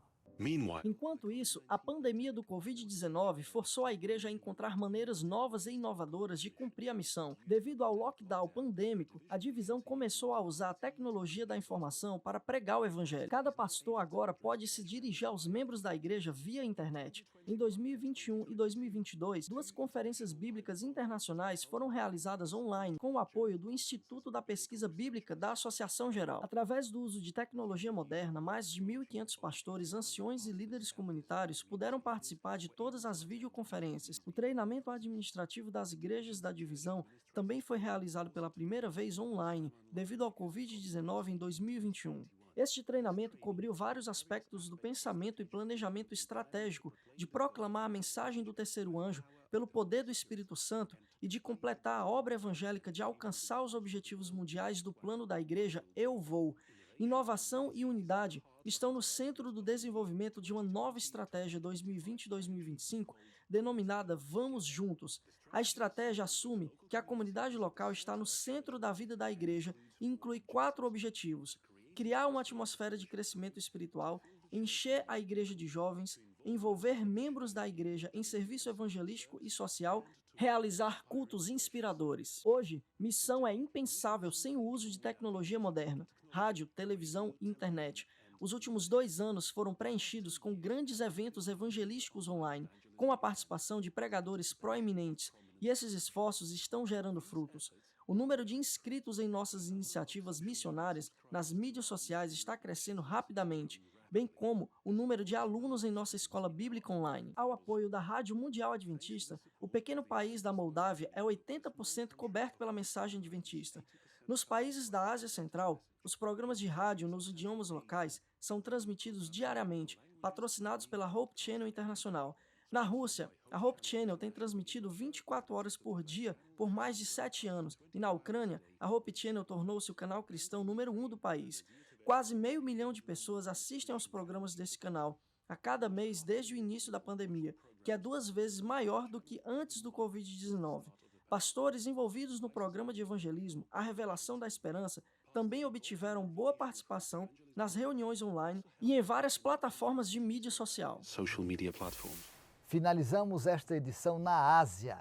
Enquanto isso, a pandemia do Covid-19 forçou a igreja a encontrar maneiras novas e inovadoras de cumprir a missão. Devido ao lockdown pandêmico, a divisão começou a usar a tecnologia da informação para pregar o evangelho. Cada pastor agora pode se dirigir aos membros da igreja via internet. Em 2021 e 2022, 2 conferências bíblicas internacionais foram realizadas online com o apoio do Instituto da Pesquisa Bíblica da Associação Geral. Através do uso de tecnologia moderna, mais de 1.500 pastores, anciões e líderes comunitários puderam participar de todas as videoconferências. O treinamento administrativo das igrejas da divisão também foi realizado pela primeira vez online, devido ao Covid-19 em 2021. Este treinamento cobriu vários aspectos do pensamento e planejamento estratégico, de proclamar a mensagem do terceiro anjo, pelo poder do Espírito Santo e de completar a obra evangélica de alcançar os objetivos mundiais do plano da Igreja Eu Vou. Inovação e unidade estão no centro do desenvolvimento de uma nova estratégia 2020-2025, denominada Vamos Juntos. A estratégia assume que a comunidade local está no centro da vida da igreja e inclui 4 objetivos: criar uma atmosfera de crescimento espiritual, encher a igreja de jovens, envolver membros da igreja em serviço evangelístico e social, realizar cultos inspiradores. Hoje, missão é impensável sem o uso de tecnologia moderna, rádio, televisão e internet. Os últimos 2 anos foram preenchidos com grandes eventos evangelísticos online, com a participação de pregadores proeminentes, e esses esforços estão gerando frutos. O número de inscritos em nossas iniciativas missionárias nas mídias sociais está crescendo rapidamente, bem como o número de alunos em nossa escola bíblica online. Ao apoio da Rádio Mundial Adventista, o pequeno país da Moldávia é 80% coberto pela mensagem adventista. Nos países da Ásia Central, os programas de rádio nos idiomas locais são transmitidos diariamente, patrocinados pela Hope Channel Internacional. Na Rússia, a Hope Channel tem transmitido 24 horas por dia por mais de 7 anos, e na Ucrânia, a Hope Channel tornou-se o canal cristão número 1 do país. Quase 500 mil de pessoas assistem aos programas desse canal a cada mês desde o início da pandemia, que é 2 vezes maior do que antes do Covid-19. Pastores envolvidos no programa de evangelismo A Revelação da Esperança também obtiveram boa participação nas reuniões online e em várias plataformas de mídia social. Social media platforms. Finalizamos esta edição na Ásia.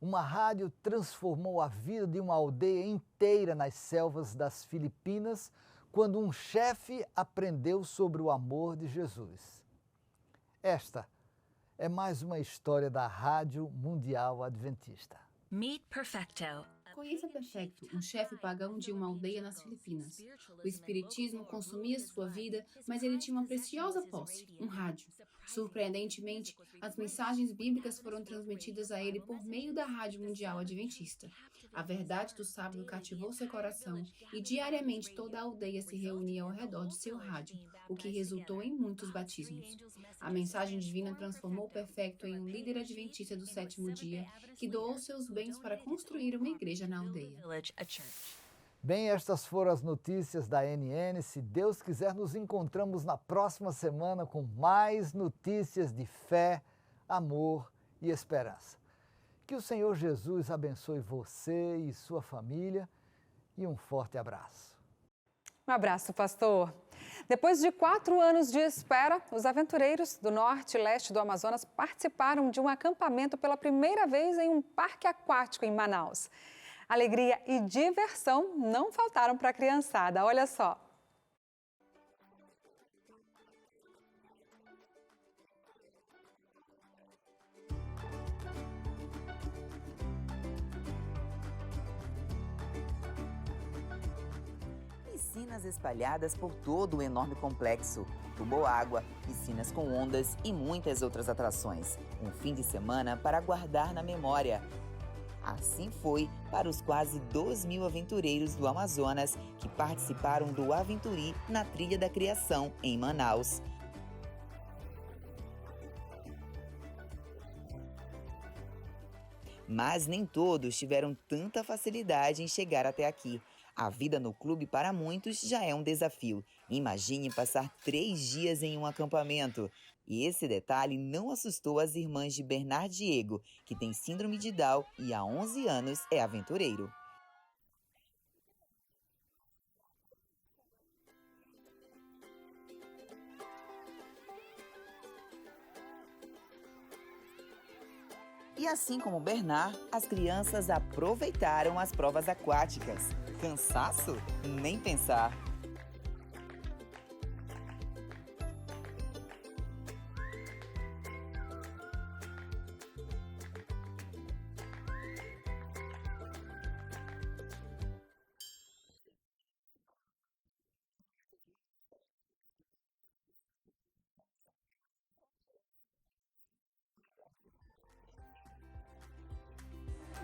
Uma rádio transformou a vida de uma aldeia inteira nas selvas das Filipinas quando um chefe aprendeu sobre o amor de Jesus. Esta é mais uma história da Rádio Mundial Adventista. Meet Perfecto. Conheça Perfecto, um chefe pagão de uma aldeia nas Filipinas. O espiritismo consumia sua vida, mas ele tinha uma preciosa posse, um rádio. Surpreendentemente, as mensagens bíblicas foram transmitidas a ele por meio da Rádio Mundial Adventista. A verdade do sábado cativou seu coração e diariamente toda a aldeia se reunia ao redor de seu rádio, o que resultou em muitos batismos. A mensagem divina transformou Perfecto em um líder adventista do 7º dia, que doou seus bens para construir uma igreja na aldeia. Bem, estas foram as notícias da NN. Se Deus quiser, nos encontramos na próxima semana com mais notícias de fé, amor e esperança. Que o Senhor Jesus abençoe você e sua família e um forte abraço. Um abraço, pastor. Depois de 4 anos de espera, os aventureiros do norte e leste do Amazonas participaram de um acampamento pela primeira vez em um parque aquático em Manaus. Alegria e diversão não faltaram para a criançada, olha só. Piscinas espalhadas por todo o enorme complexo, tuboágua, piscinas com ondas e muitas outras atrações. Um fim de semana para guardar na memória. Assim foi para os quase 2.000 aventureiros do Amazonas que participaram do Aventuri na Trilha da Criação, em Manaus. Mas nem todos tiveram tanta facilidade em chegar até aqui. A vida no clube para muitos já é um desafio. Imagine passar 3 dias em um acampamento. E esse detalhe não assustou as irmãs de Bernard Diego, que tem síndrome de Down e há 11 anos é aventureiro. E assim como Bernard, as crianças aproveitaram as provas aquáticas. Cansaço? Nem pensar!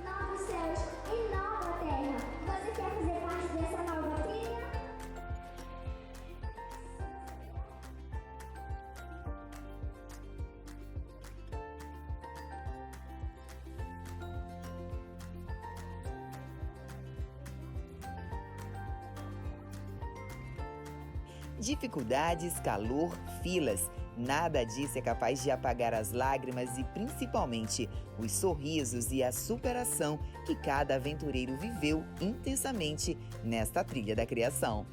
Novos céus e nova terra. Você quer fazer parte dessa nova trilha? Dificuldades, calor, filas, nada disso é capaz de apagar as lágrimas e principalmente os sorrisos e a superação que cada aventureiro viveu intensamente nesta trilha da criação.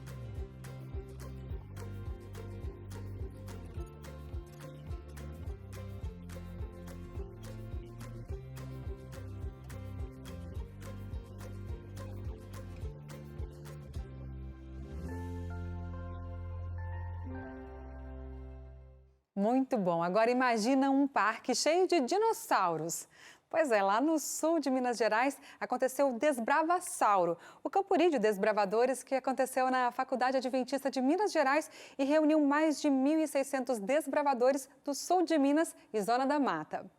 Muito bom. Agora imagina um parque cheio de dinossauros. Pois é, lá no sul de Minas Gerais aconteceu o Desbravasauro, o Campuri de Desbravadores que aconteceu na Faculdade Adventista de Minas Gerais e reuniu mais de 1.600 desbravadores do sul de Minas e Zona da Mata.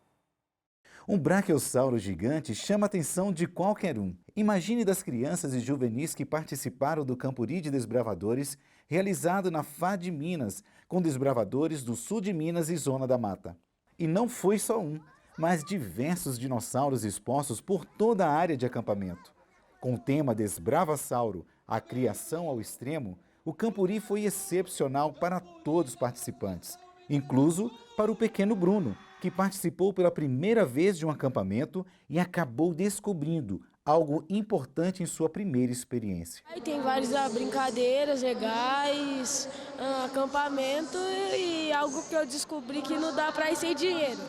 Um braquiossauro gigante chama a atenção de qualquer um. Imagine das crianças e juvenis que participaram do Campuri de Desbravadores, realizado na FAD de Minas, com desbravadores do sul de Minas e Zona da Mata. E não foi só um, mas diversos dinossauros expostos por toda a área de acampamento. Com o tema Desbravasauro, a criação ao extremo, o Campuri foi excepcional para todos os participantes, incluso para o pequeno Bruno, que participou pela primeira vez de um acampamento e acabou descobrindo algo importante em sua primeira experiência. Aí tem várias brincadeiras legais, acampamento e algo que eu descobri que não dá para ir sem dinheiro.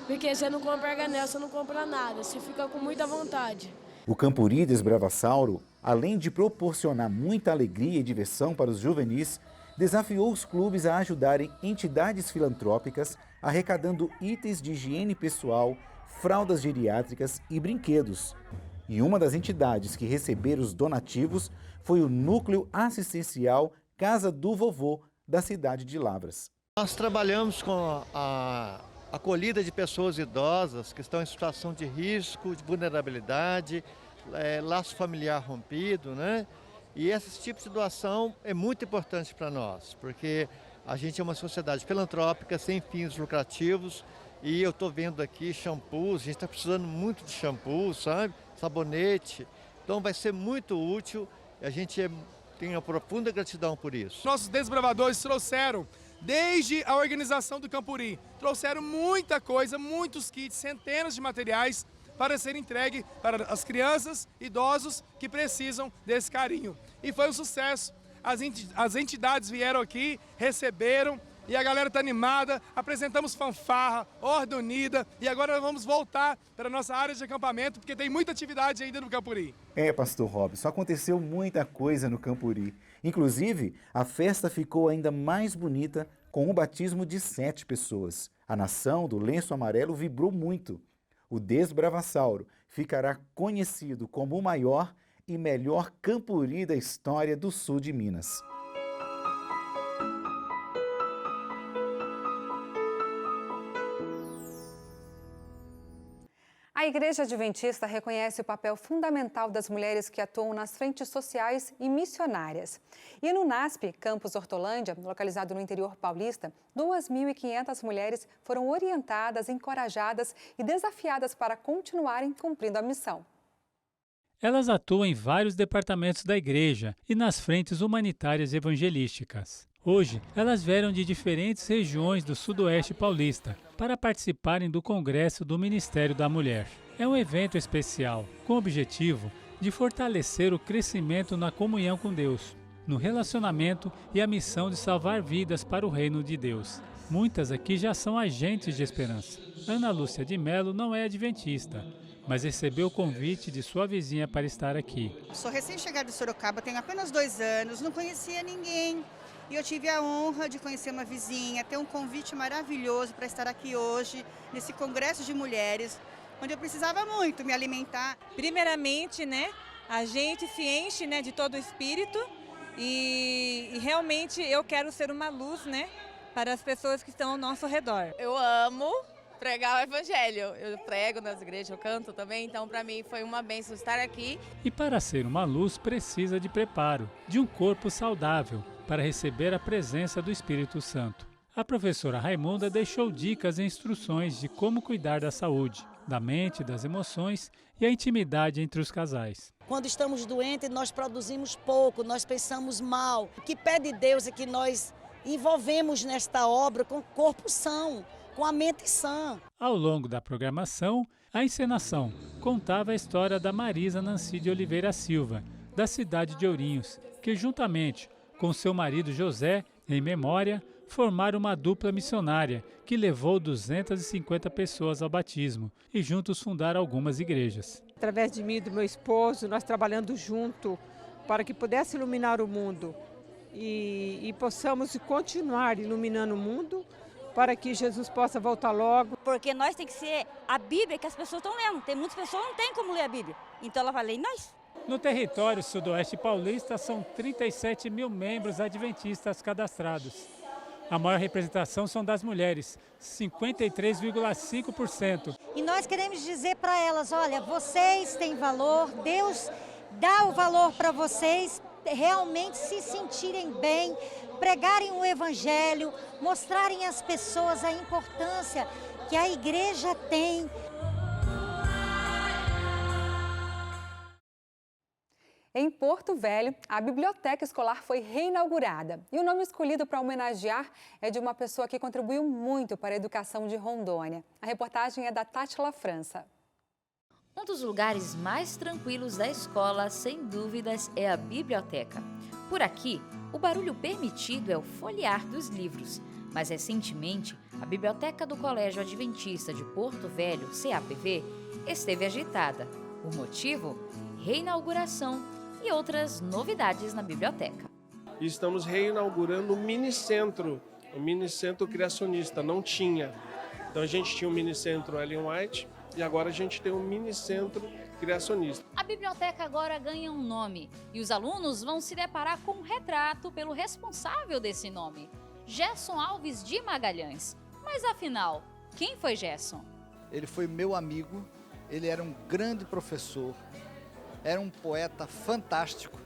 Porque você não compra arganel, você não compra nada, você fica com muita vontade. O Campuri Desbravasauro, além de proporcionar muita alegria e diversão para os juvenis, desafiou os clubes a ajudarem entidades filantrópicas, arrecadando itens de higiene pessoal, fraldas geriátricas e brinquedos. E uma das entidades que receberam os donativos foi o Núcleo Assistencial Casa do Vovô, da cidade de Lavras. Nós trabalhamos com a acolhida de pessoas idosas que estão em situação de risco, de vulnerabilidade, laço familiar rompido, né? E esse tipo de doação é muito importante para nós, porque a gente é uma sociedade filantrópica, sem fins lucrativos, e eu estou vendo aqui shampoos, a gente está precisando muito de shampoo, sabe? Sabonete, então vai ser muito útil, a gente tem uma profunda gratidão por isso. Nossos desbravadores trouxeram, desde a organização do Campuri, trouxeram muita coisa, muitos kits, centenas de materiais para ser entregue para as crianças, idosos que precisam desse carinho. E foi um sucesso. As entidades vieram aqui, receberam e a galera está animada. Apresentamos fanfarra, ordem unida e agora vamos voltar para a nossa área de acampamento porque tem muita atividade ainda no Campuri. Pastor Robson, aconteceu muita coisa no Campuri. Inclusive, a festa ficou ainda mais bonita com o batismo de 7 pessoas. A nação do lenço amarelo vibrou muito. O Desbravasauro ficará conhecido como o maior e melhor Campuri da história do sul de Minas. A Igreja Adventista reconhece o papel fundamental das mulheres que atuam nas frentes sociais e missionárias. E no NASP, Campus Hortolândia, localizado no interior paulista, 2.500 mulheres foram orientadas, encorajadas e desafiadas para continuarem cumprindo a missão. Elas atuam em vários departamentos da igreja e nas frentes humanitárias evangelísticas. Hoje, elas vieram de diferentes regiões do sudoeste paulista para participarem do Congresso do Ministério da Mulher. É um evento especial, com o objetivo de fortalecer o crescimento na comunhão com Deus, no relacionamento e a missão de salvar vidas para o reino de Deus. Muitas aqui já são agentes de esperança. Ana Lúcia de Mello não é adventista, mas recebeu o convite de sua vizinha para estar aqui. Sou recém-chegada de Sorocaba, tenho apenas 2 anos, não conhecia ninguém. E eu tive a honra de conhecer uma vizinha, ter um convite maravilhoso para estar aqui hoje, nesse congresso de mulheres, onde eu precisava muito me alimentar. Primeiramente, a gente se enche, de todo o espírito e realmente eu quero ser uma luz, para as pessoas que estão ao nosso redor. Eu amo pregar o evangelho. Eu prego nas igrejas, eu canto também, então para mim foi uma bênção estar aqui. E para ser uma luz precisa de preparo, de um corpo saudável, para receber a presença do Espírito Santo. A professora Raimunda deixou dicas e instruções de como cuidar da saúde, da mente, das emoções e a intimidade entre os casais. Quando estamos doentes, nós produzimos pouco, nós pensamos mal. O que pede Deus é que nós envolvemos nesta obra com o corpo são, com a mente sã. Ao longo da programação, a encenação contava a história da Marisa Nancy de Oliveira Silva, da cidade de Ourinhos, que juntamente com seu marido José, em memória, formaram uma dupla missionária que levou 250 pessoas ao batismo e juntos fundaram algumas igrejas. Através de mim e do meu esposo, nós trabalhando junto para que pudesse iluminar o mundo e possamos continuar iluminando o mundo para que Jesus possa voltar logo. Porque nós tem que ser a Bíblia que as pessoas estão lendo. Tem muitas pessoas que não têm como ler a Bíblia. Então ela vai ler em nós. No território sudoeste paulista, são 37 mil membros adventistas cadastrados. A maior representação são das mulheres, 53,5%. E nós queremos dizer para elas, olha, vocês têm valor, Deus dá o valor para vocês realmente se sentirem bem, pregarem o evangelho, mostrarem às pessoas a importância que a igreja tem. Em Porto Velho, a biblioteca escolar foi reinaugurada e o nome escolhido para homenagear é de uma pessoa que contribuiu muito para a educação de Rondônia. A reportagem é da Tátila França. Um dos lugares mais tranquilos da escola, sem dúvidas, é a biblioteca. Por aqui, o barulho permitido é o folhear dos livros, mas recentemente, a biblioteca do Colégio Adventista de Porto Velho, CAPV, esteve agitada. O motivo? Reinauguração e outras novidades na biblioteca. Estamos reinaugurando o Minicentro Criacionista, não tinha. Então a gente tinha o Minicentro Ellen White e agora a gente tem o Minicentro Criacionista. A biblioteca agora ganha um nome e os alunos vão se deparar com um retrato pelo responsável desse nome, Gerson Alves de Magalhães. Mas afinal, quem foi Gerson? Ele foi meu amigo, ele era um grande professor, era um poeta fantástico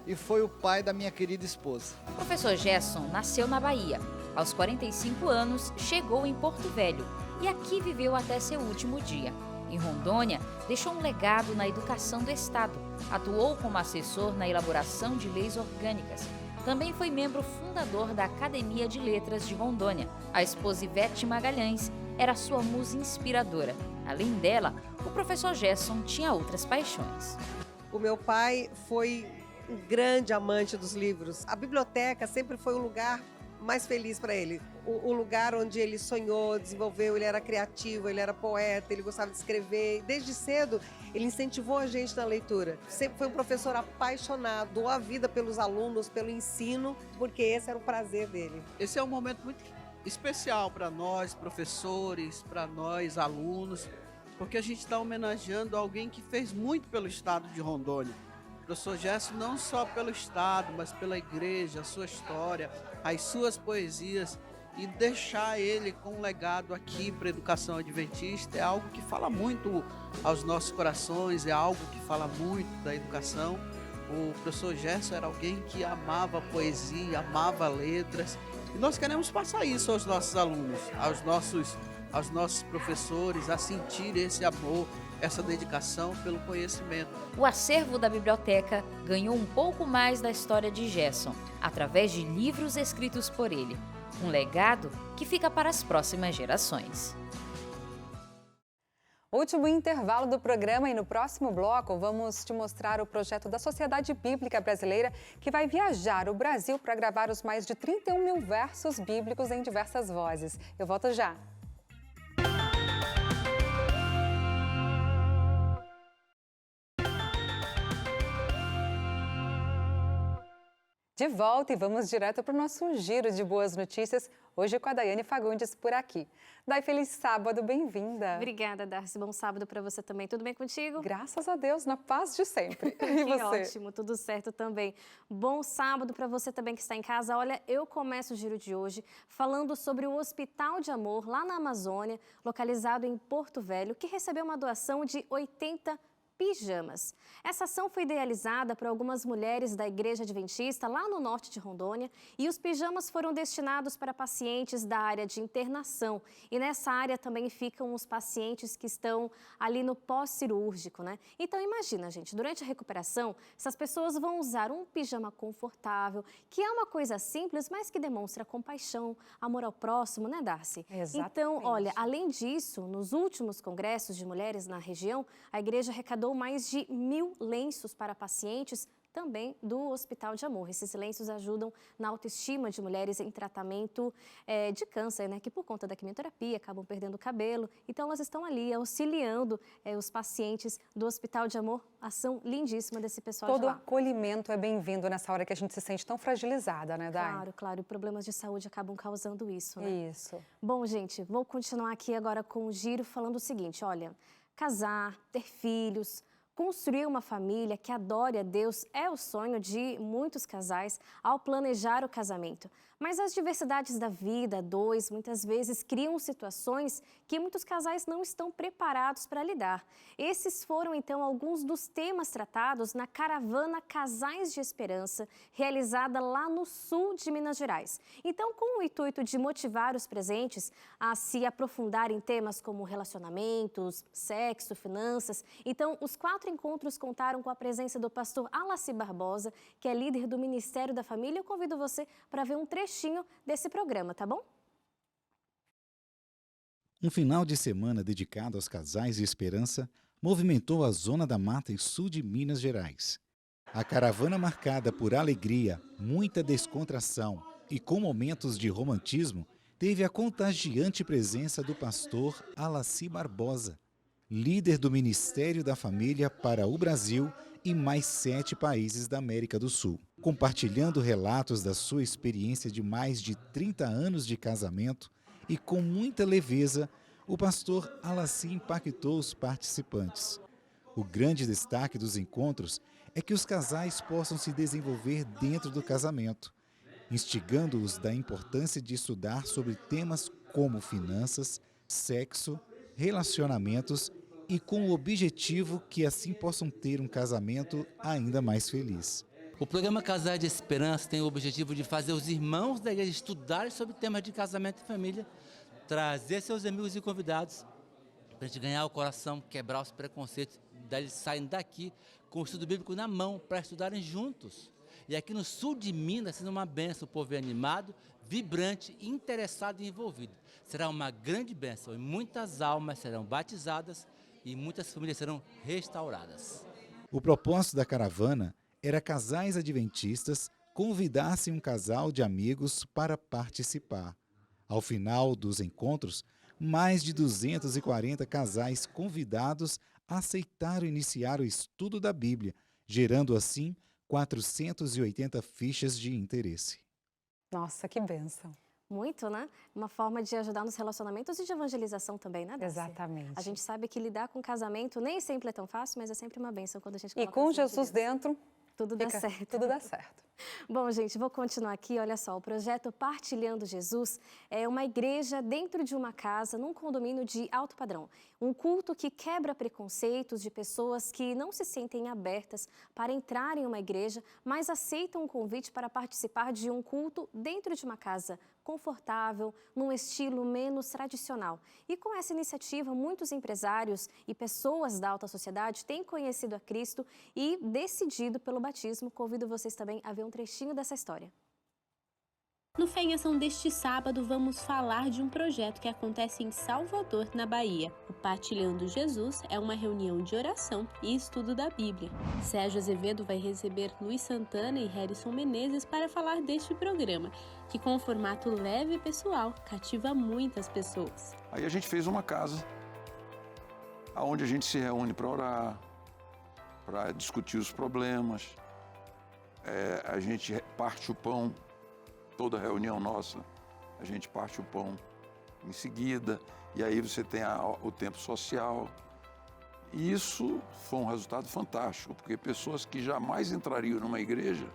e foi o pai da minha querida esposa. O professor Gerson nasceu na Bahia. Aos 45 anos, chegou em Porto Velho e aqui viveu até seu último dia. Em Rondônia, deixou um legado na educação do Estado. Atuou como assessor na elaboração de leis orgânicas. Também foi membro fundador da Academia de Letras de Rondônia. A esposa Ivete Magalhães era sua musa inspiradora. Além dela, o professor Gerson tinha outras paixões. O meu pai foi um grande amante dos livros. A biblioteca sempre foi o lugar mais feliz para ele. O lugar onde ele sonhou, desenvolveu, ele era criativo, ele era poeta, ele gostava de escrever. Desde cedo, ele incentivou a gente na leitura. Sempre foi um professor apaixonado, doou a vida pelos alunos, pelo ensino, porque esse era o prazer dele. Esse é um momento muito especial para nós, professores, para nós, alunos, porque a gente está homenageando alguém que fez muito pelo estado de Rondônia. O professor Gerson não só pelo estado, mas pela igreja, a sua história, as suas poesias, e deixar ele com um legado aqui para a educação adventista é algo que fala muito aos nossos corações, é algo que fala muito da educação. O professor Gerson era alguém que amava poesia, amava letras, e nós queremos passar isso aos nossos alunos, aos nossos professores, a sentir esse amor, essa dedicação pelo conhecimento. O acervo da biblioteca ganhou um pouco mais da história de Gerson, através de livros escritos por ele. Um legado que fica para as próximas gerações. Último intervalo do programa e no próximo bloco vamos te mostrar o projeto da Sociedade Bíblica Brasileira que vai viajar o Brasil para gravar os mais de 31 mil versos bíblicos em diversas vozes. Eu volto já. De volta e vamos direto para o nosso giro de boas notícias, hoje com a Daiane Fagundes por aqui. Dai, feliz sábado, bem-vinda. Obrigada, Darcy. Bom sábado para você também. Tudo bem contigo? Graças a Deus, na paz de sempre. E você? Ótimo, tudo certo também. Bom sábado para você também que está em casa. Olha, eu começo o giro de hoje falando sobre o Hospital de Amor, lá na Amazônia, localizado em Porto Velho, que recebeu uma doação de 80 pijamas. Essa ação foi idealizada por algumas mulheres da Igreja Adventista lá no norte de Rondônia e os pijamas foram destinados para pacientes da área de internação. E nessa área também ficam os pacientes que estão ali no pós-cirúrgico, né? Então imagina, gente, durante a recuperação, essas pessoas vão usar um pijama confortável, que é uma coisa simples, mas que demonstra compaixão, amor ao próximo, né, Darcy? Exatamente. Então, olha, além disso, nos últimos congressos de mulheres na região, a igreja arrecadou mais de 1.000 lenços para pacientes também do Hospital de Amor. Esses lenços ajudam na autoestima de mulheres em tratamento de câncer, né? Que por conta da quimioterapia acabam perdendo o cabelo. Então, elas estão ali auxiliando os pacientes do Hospital de Amor. Ação lindíssima desse pessoal de lá. Todo acolhimento é bem-vindo nessa hora que a gente se sente tão fragilizada, né, Dai? Claro, claro. E problemas de saúde acabam causando isso, né? Isso. Bom, gente, vou continuar aqui agora com o giro falando o seguinte, olha, casar, ter filhos, construir uma família que adore a Deus é o sonho de muitos casais ao planejar o casamento. Mas as diversidades da vida, muitas vezes criam situações que muitos casais não estão preparados para lidar. Esses foram, então, alguns dos temas tratados na caravana Casais de Esperança, realizada lá no sul de Minas Gerais. Então, com o intuito de motivar os presentes a se aprofundar em temas como relacionamentos, sexo, finanças, então, os 4 encontros contaram com a presença do pastor Alaci Barbosa, que é líder do Ministério da Família. Eu convido você para ver um trechinho desse programa, tá bom? Um final de semana dedicado aos casais de esperança movimentou a Zona da Mata e sul de Minas Gerais. A caravana marcada por alegria, muita descontração e com momentos de romantismo teve a contagiante presença do pastor Alaci Barbosa, líder do Ministério da Família para o Brasil e mais 7 países da América do Sul. Compartilhando relatos da sua experiência de mais de 30 anos de casamento e com muita leveza, o pastor Alaci impactou os participantes. O grande destaque dos encontros é que os casais possam se desenvolver dentro do casamento, instigando-os da importância de estudar sobre temas como finanças, sexo, relacionamentos e com o objetivo que assim possam ter um casamento ainda mais feliz. O programa Casais de Esperança tem o objetivo de fazer os irmãos da igreja estudarem sobre temas de casamento e família, trazer seus amigos e convidados para a gente ganhar o coração, quebrar os preconceitos, daí eles saem daqui com o estudo bíblico na mão para estudarem juntos. E aqui no sul de Minas, sendo uma bênção, o povo é animado, vibrante, interessado e envolvido. Será uma grande bênção e muitas almas serão batizadas e muitas famílias serão restauradas. O propósito da caravana era casais adventistas convidassem um casal de amigos para participar. Ao final dos encontros, mais de 240 casais convidados aceitaram iniciar o estudo da Bíblia, gerando assim 480 fichas de interesse. Nossa, que bênção! Muito, né? Uma forma de ajudar nos relacionamentos e de evangelização também, né, Darcy? Exatamente. A gente sabe que lidar com casamento nem sempre é tão fácil, mas é sempre uma bênção quando a gente E com Jesus dentro, tudo dá certo. Tudo dá certo. Bom, gente, vou continuar aqui. Olha só, o projeto Partilhando Jesus é uma igreja dentro de uma casa, num condomínio de alto padrão. Um culto que quebra preconceitos de pessoas que não se sentem abertas para entrar em uma igreja, mas aceitam um convite para participar de um culto dentro de uma casa confortável, num estilo menos tradicional. E com essa iniciativa, muitos empresários e pessoas da alta sociedade têm conhecido a Cristo e decidido pelo batismo. Convido vocês também a ver um trechinho dessa história. No Fé em Ação deste sábado, vamos falar de um projeto que acontece em Salvador, na Bahia. O Partilhando Jesus é uma reunião de oração e estudo da Bíblia. Sérgio Azevedo vai receber Luiz Santana e Harrison Menezes para falar deste programa, que com um formato leve e pessoal, cativa muitas pessoas. Aí a gente fez uma casa, onde a gente se reúne para orar, para discutir os problemas. A gente parte o pão, toda reunião nossa, a gente parte o pão em seguida, e aí você tem o tempo social. E isso foi um resultado fantástico, porque pessoas que jamais entrariam numa igreja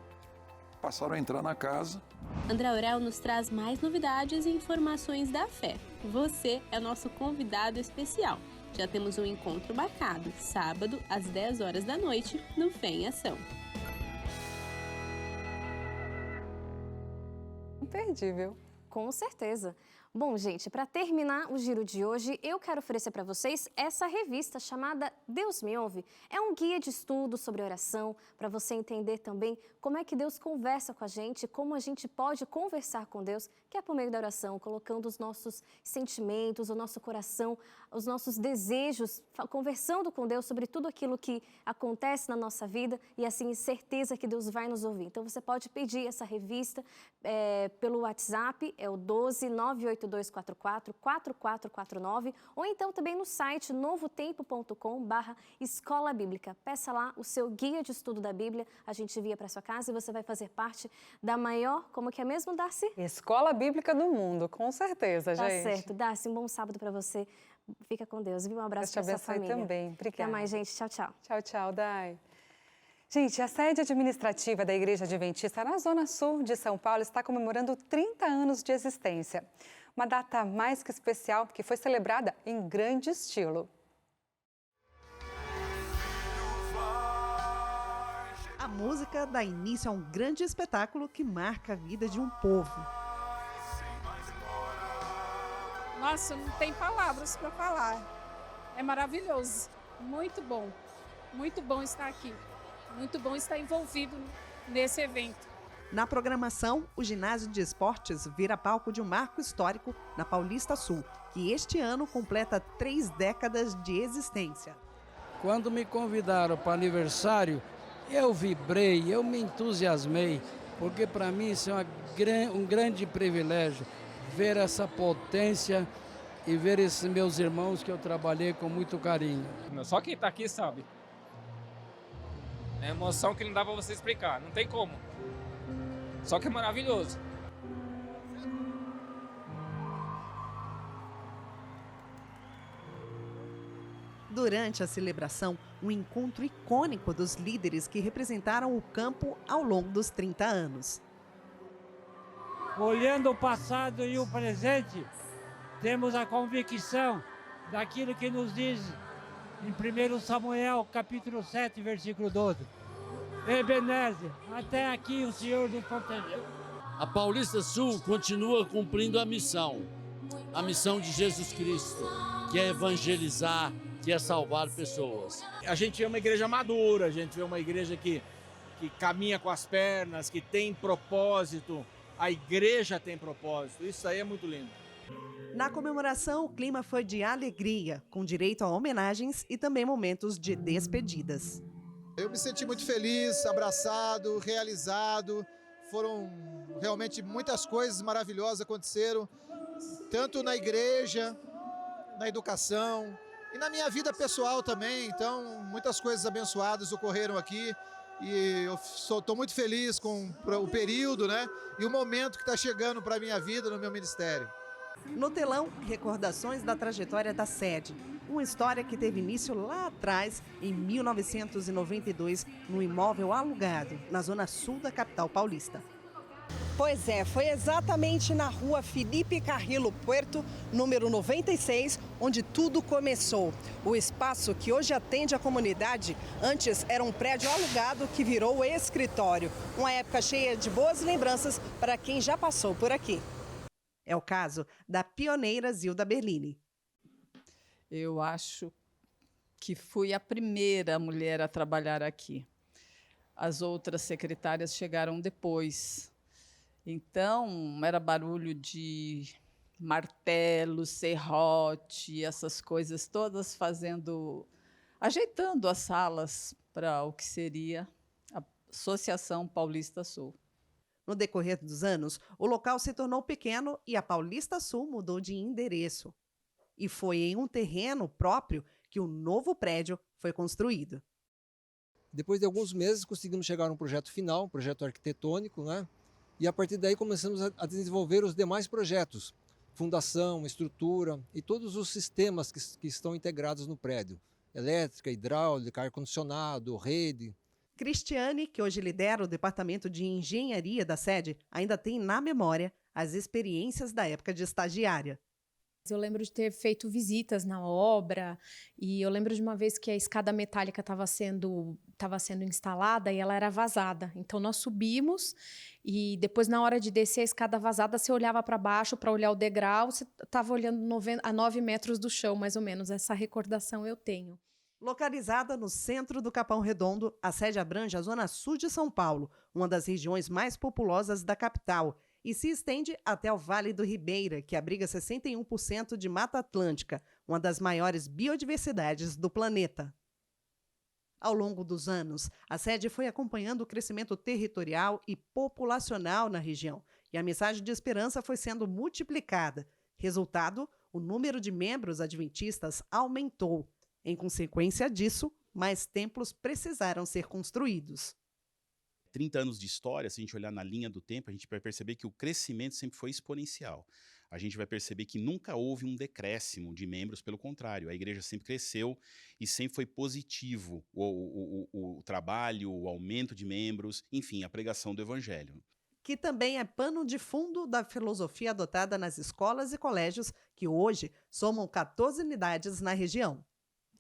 passaram a entrar na casa. André Aurel nos traz mais novidades e informações da fé. Você é nosso convidado especial. Já temos um encontro marcado, sábado, às 10 horas da noite, no Fé em Ação. Imperdível. Com certeza. Bom, gente, para terminar o giro de hoje, eu quero oferecer para vocês essa revista chamada Deus Me Ouve. É um guia de estudo sobre oração, para você entender também como é que Deus conversa com a gente, como a gente pode conversar com Deus, que é por meio da oração, colocando os nossos sentimentos, o nosso coração, os nossos desejos, conversando com Deus sobre tudo aquilo que acontece na nossa vida e assim certeza que Deus vai nos ouvir. Então você pode pedir essa revista pelo WhatsApp, é o 12982444449, ou então também no site novotempo.com/escola bíblica. Peça lá o seu guia de estudo da Bíblia, a gente envia para sua casa e você vai fazer parte da maior, como que é mesmo, Darcy? Escola Bíblica do mundo, com certeza, Tá gente. certo. Darcy, um bom sábado para você. Fica com Deus, viu? Um abraço para sua família. Também. Obrigada. Até mais, gente. Tchau, tchau. Tchau, tchau, Dai. Gente, a sede administrativa da Igreja Adventista na Zona Sul de São Paulo está comemorando 30 anos de existência. Uma data mais que especial, que foi celebrada em grande estilo. A música dá início a um grande espetáculo que marca a vida de um povo. Nossa, não tem palavras para falar. É maravilhoso, muito bom estar aqui, muito bom estar envolvido nesse evento. Na programação, o ginásio de esportes vira palco de um marco histórico na Paulista Sul, que este ano completa 3 décadas de existência. Quando me convidaram para o aniversário, eu vibrei, eu me entusiasmei, porque para mim isso é um grande privilégio, ver essa potência e ver esses meus irmãos que eu trabalhei com muito carinho. Só quem está aqui sabe. É emoção que não dá para você explicar, não tem como. Só que é maravilhoso. Durante a celebração, um encontro icônico dos líderes que representaram o campo ao longo dos 30 anos. Olhando o passado e o presente, temos a convicção daquilo que nos diz em 1 Samuel, capítulo 7, versículo 12. Ebenezer, até aqui o Senhor nos protegeu. A Paulista Sul continua cumprindo a missão de Jesus Cristo, que é evangelizar, que é salvar pessoas. A gente vê uma igreja madura, a gente vê uma igreja que caminha com as pernas, que tem propósito. A igreja tem propósito, isso aí é muito lindo. Na comemoração, o clima foi de alegria, com direito a homenagens e também momentos de despedidas. Eu me senti muito feliz, abraçado, realizado. Foram realmente muitas coisas maravilhosas aconteceram, tanto na igreja, na educação e na minha vida pessoal também. Então, muitas coisas abençoadas ocorreram aqui. E eu estou muito feliz com o período, né? E o momento que está chegando para a minha vida no meu ministério. No telão, recordações da trajetória da sede. Uma história que teve início lá atrás, em 1992, no imóvel alugado, na zona sul da capital paulista. Pois é, foi exatamente na rua Felipe Carrillo Puerto, número 96, onde tudo começou. O espaço que hoje atende a comunidade, antes era um prédio alugado que virou escritório. Uma época cheia de boas lembranças para quem já passou por aqui. É o caso da pioneira Zilda Berlini. Eu acho que fui a primeira mulher a trabalhar aqui. As outras secretárias chegaram depois. Então, era barulho de martelo, serrote, essas coisas todas ajeitando as salas para o que seria a Associação Paulista Sul. No decorrer dos anos, o local se tornou pequeno e a Paulista Sul mudou de endereço. E foi em um terreno próprio que o novo prédio foi construído. Depois de alguns meses, conseguimos chegar a um projeto final, um projeto arquitetônico, né? E a partir daí começamos a desenvolver os demais projetos, fundação, estrutura e todos os sistemas que estão integrados no prédio. Elétrica, hidráulica, ar-condicionado, rede. Cristiane, que hoje lidera o departamento de engenharia da sede, ainda tem na memória as experiências da época de estagiária. Eu lembro de ter feito visitas na obra e eu lembro de uma vez que a escada metálica estava sendo instalada e ela era vazada. Então nós subimos e depois na hora de descer a escada vazada, você olhava para baixo para olhar o degrau, você estava olhando a 9 metros do chão, mais ou menos. Essa recordação eu tenho. Localizada no centro do Capão Redondo, a sede abrange a zona sul de São Paulo, uma das regiões mais populosas da capital, e se estende até o Vale do Ribeira, que abriga 61% de Mata Atlântica, uma das maiores biodiversidades do planeta. Ao longo dos anos, a sede foi acompanhando o crescimento territorial e populacional na região, e a mensagem de esperança foi sendo multiplicada. Resultado, o número de membros adventistas aumentou. Em consequência disso, mais templos precisaram ser construídos. 30 anos de história, se a gente olhar na linha do tempo, a gente vai perceber que o crescimento sempre foi exponencial. A gente vai perceber que nunca houve um decréscimo de membros, pelo contrário, a igreja sempre cresceu e sempre foi positivo o trabalho, o aumento de membros, enfim, a pregação do evangelho. Que também é pano de fundo da filosofia adotada nas escolas e colégios, que hoje somam 14 unidades na região.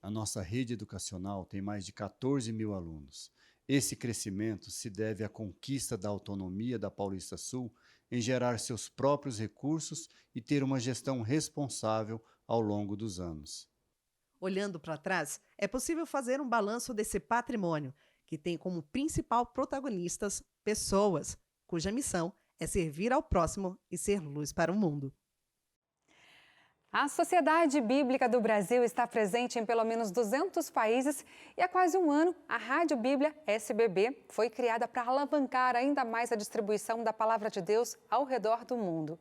A nossa rede educacional tem mais de 14 mil alunos. Esse crescimento se deve à conquista da autonomia da Paulista Sul em gerar seus próprios recursos e ter uma gestão responsável ao longo dos anos. Olhando para trás, é possível fazer um balanço desse patrimônio, que tem como principal protagonistas pessoas, cuja missão é servir ao próximo e ser luz para o mundo. A Sociedade Bíblica do Brasil está presente em pelo menos 200 países e há quase um ano a Rádio Bíblia SBB foi criada para alavancar ainda mais a distribuição da Palavra de Deus ao redor do mundo.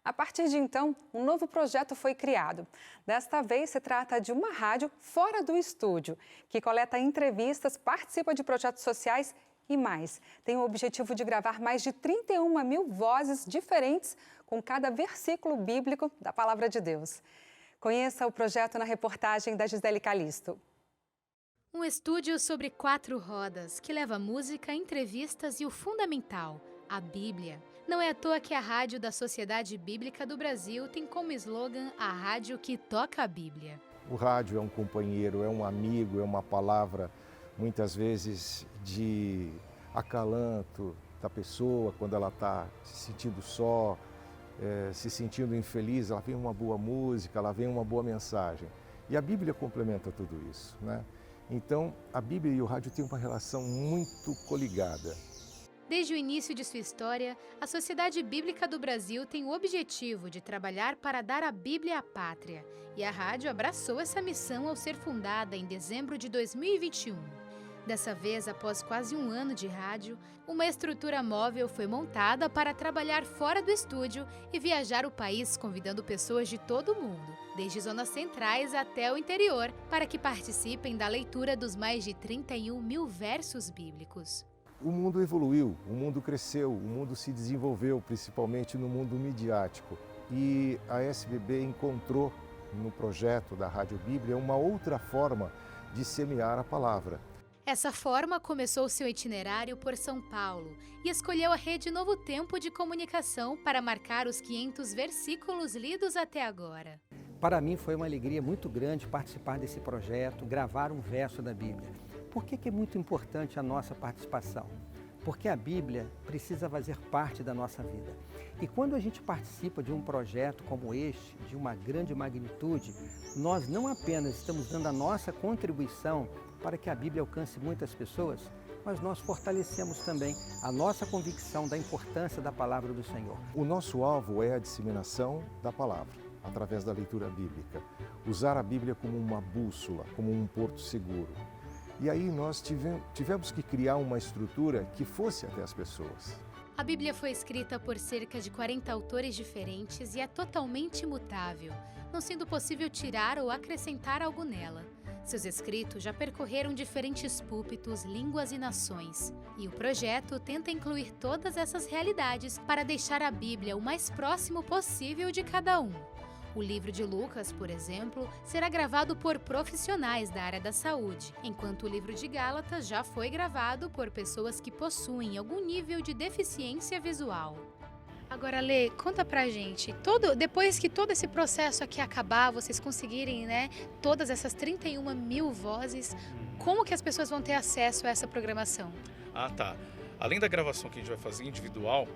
A partir de então, um novo projeto foi criado. Desta vez se trata de uma rádio fora do estúdio, que coleta entrevistas, participa de projetos sociais e mais. Tem o objetivo de gravar mais de 31 mil vozes diferentes com cada versículo bíblico da Palavra de Deus. Conheça o projeto na reportagem da Gisele Calisto. Um estúdio sobre 4 rodas, que leva música, entrevistas e o fundamental, a Bíblia. Não é à toa que a rádio da Sociedade Bíblica do Brasil tem como slogan a rádio que toca a Bíblia. O rádio é um companheiro, é um amigo, é uma palavra, muitas vezes, de acalanto da pessoa quando ela está se sentindo só, se sentindo infeliz, ela vem uma boa música, ela vem uma boa mensagem. E a Bíblia complementa tudo isso, né? Então, a Bíblia e o rádio têm uma relação muito coligada. Desde o início de sua história, a Sociedade Bíblica do Brasil tem o objetivo de trabalhar para dar a Bíblia à pátria. E a rádio abraçou essa missão ao ser fundada em dezembro de 2021. Dessa vez, após quase um ano de rádio, uma estrutura móvel foi montada para trabalhar fora do estúdio e viajar o país convidando pessoas de todo o mundo, desde zonas centrais até o interior, para que participem da leitura dos mais de 31 mil versos bíblicos. O mundo evoluiu, o mundo cresceu, o mundo se desenvolveu, principalmente no mundo midiático. E a SBB encontrou no projeto da Rádio Bíblia uma outra forma de semear a palavra. Essa forma começou seu itinerário por São Paulo e escolheu a Rede Novo Tempo de Comunicação para marcar os 500 versículos lidos até agora. Para mim foi uma alegria muito grande participar desse projeto, gravar um verso da Bíblia. Por que é muito importante a nossa participação? Porque a Bíblia precisa fazer parte da nossa vida. E quando a gente participa de um projeto como este, de uma grande magnitude, nós não apenas estamos dando a nossa contribuição para que a Bíblia alcance muitas pessoas, mas nós fortalecemos também a nossa convicção da importância da palavra do Senhor. O nosso alvo é a disseminação da palavra, através da leitura bíblica. Usar a Bíblia como uma bússola, como um porto seguro. E aí nós tivemos que criar uma estrutura que fosse até as pessoas. A Bíblia foi escrita por cerca de 40 autores diferentes e é totalmente imutável, não sendo possível tirar ou acrescentar algo nela. Seus escritos já percorreram diferentes púlpitos, línguas e nações. E o projeto tenta incluir todas essas realidades para deixar a Bíblia o mais próximo possível de cada um. O livro de Lucas, por exemplo, será gravado por profissionais da área da saúde, enquanto o livro de Gálatas já foi gravado por pessoas que possuem algum nível de deficiência visual. Agora, Lê, conta pra gente, depois que todo esse processo aqui acabar, vocês conseguirem, né, todas essas 31 mil vozes, como que as pessoas vão ter acesso a essa programação? Ah, tá. Além da gravação que a gente vai fazer individual,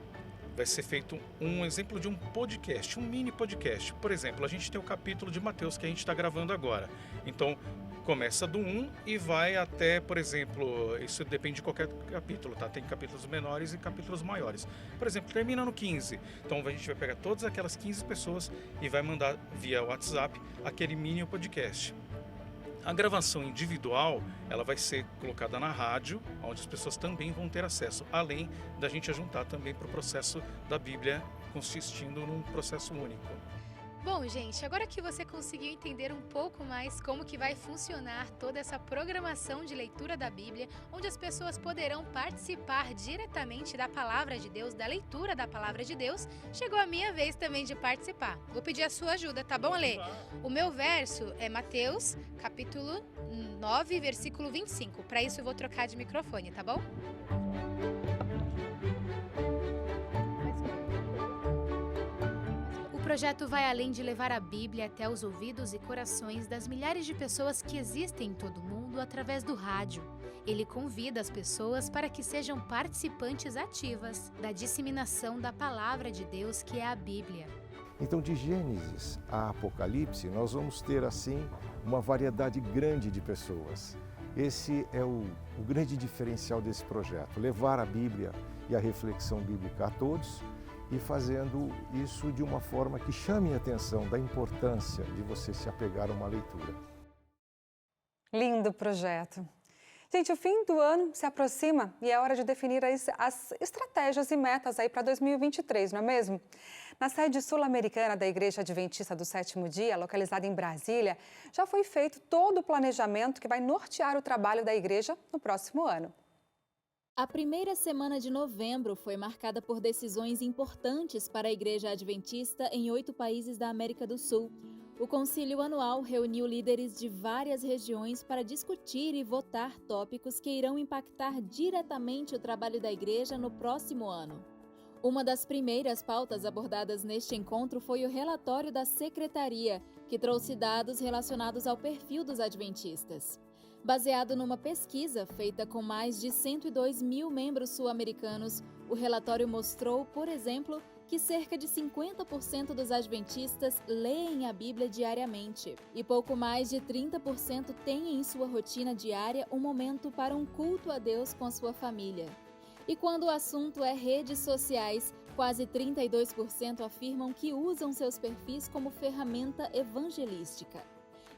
vai ser feito um exemplo de um podcast, um mini podcast. Por exemplo, a gente tem o capítulo de Mateus que a gente está gravando agora. Então, começa do 1 e vai até, por exemplo, isso depende de qualquer capítulo, tá? Tem capítulos menores e capítulos maiores. Por exemplo, termina no 15. Então, a gente vai pegar todas aquelas 15 pessoas e vai mandar via WhatsApp aquele mini podcast. A gravação individual, ela vai ser colocada na rádio, onde as pessoas também vão ter acesso, além da gente ajuntar também para o processo da Bíblia, consistindo num processo único. Bom, gente, agora que você conseguiu entender um pouco mais como que vai funcionar toda essa programação de leitura da Bíblia, onde as pessoas poderão participar diretamente da Palavra de Deus, da leitura da Palavra de Deus, chegou a minha vez também de participar. Vou pedir a sua ajuda, tá bom, Alê? O meu verso é Mateus, capítulo 9, versículo 25. Para isso eu vou trocar de microfone, tá bom? O projeto vai além de levar a Bíblia até os ouvidos e corações das milhares de pessoas que existem em todo o mundo através do rádio. Ele convida as pessoas para que sejam participantes ativas da disseminação da palavra de Deus, que é a Bíblia. Então, de Gênesis a Apocalipse, nós vamos ter, assim, uma variedade grande de pessoas. Esse é o grande diferencial desse projeto, levar a Bíblia e a reflexão bíblica a todos, e fazendo isso de uma forma que chame a atenção da importância de você se apegar a uma leitura. Lindo projeto. Gente, o fim do ano se aproxima e é hora de definir as estratégias e metas aí para 2023, não é mesmo? Na sede sul-americana da Igreja Adventista do Sétimo Dia, localizada em Brasília, já foi feito todo o planejamento que vai nortear o trabalho da igreja no próximo ano. A primeira semana de novembro foi marcada por decisões importantes para a Igreja Adventista em 8 países da América do Sul. O concílio anual reuniu líderes de várias regiões para discutir e votar tópicos que irão impactar diretamente o trabalho da igreja no próximo ano. Uma das primeiras pautas abordadas neste encontro foi o relatório da Secretaria, que trouxe dados relacionados ao perfil dos adventistas. Baseado numa pesquisa feita com mais de 102 mil membros sul-americanos, o relatório mostrou, por exemplo, que cerca de 50% dos adventistas leem a Bíblia diariamente e pouco mais de 30% têm em sua rotina diária um momento para um culto a Deus com a sua família. E quando o assunto é redes sociais, quase 32% afirmam que usam seus perfis como ferramenta evangelística.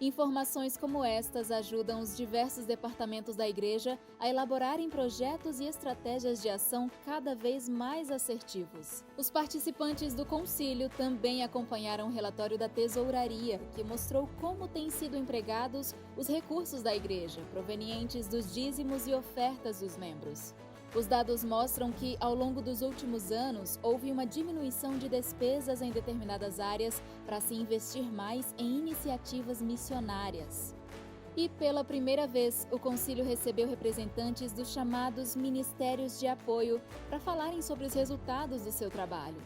Informações como estas ajudam os diversos departamentos da igreja a elaborarem projetos e estratégias de ação cada vez mais assertivos. Os participantes do concílio também acompanharam o relatório da Tesouraria, que mostrou como têm sido empregados os recursos da igreja, provenientes dos dízimos e ofertas dos membros. Os dados mostram que, ao longo dos últimos anos, houve uma diminuição de despesas em determinadas áreas para se investir mais em iniciativas missionárias. E, pela primeira vez, o concílio recebeu representantes dos chamados Ministérios de Apoio para falarem sobre os resultados do seu trabalho.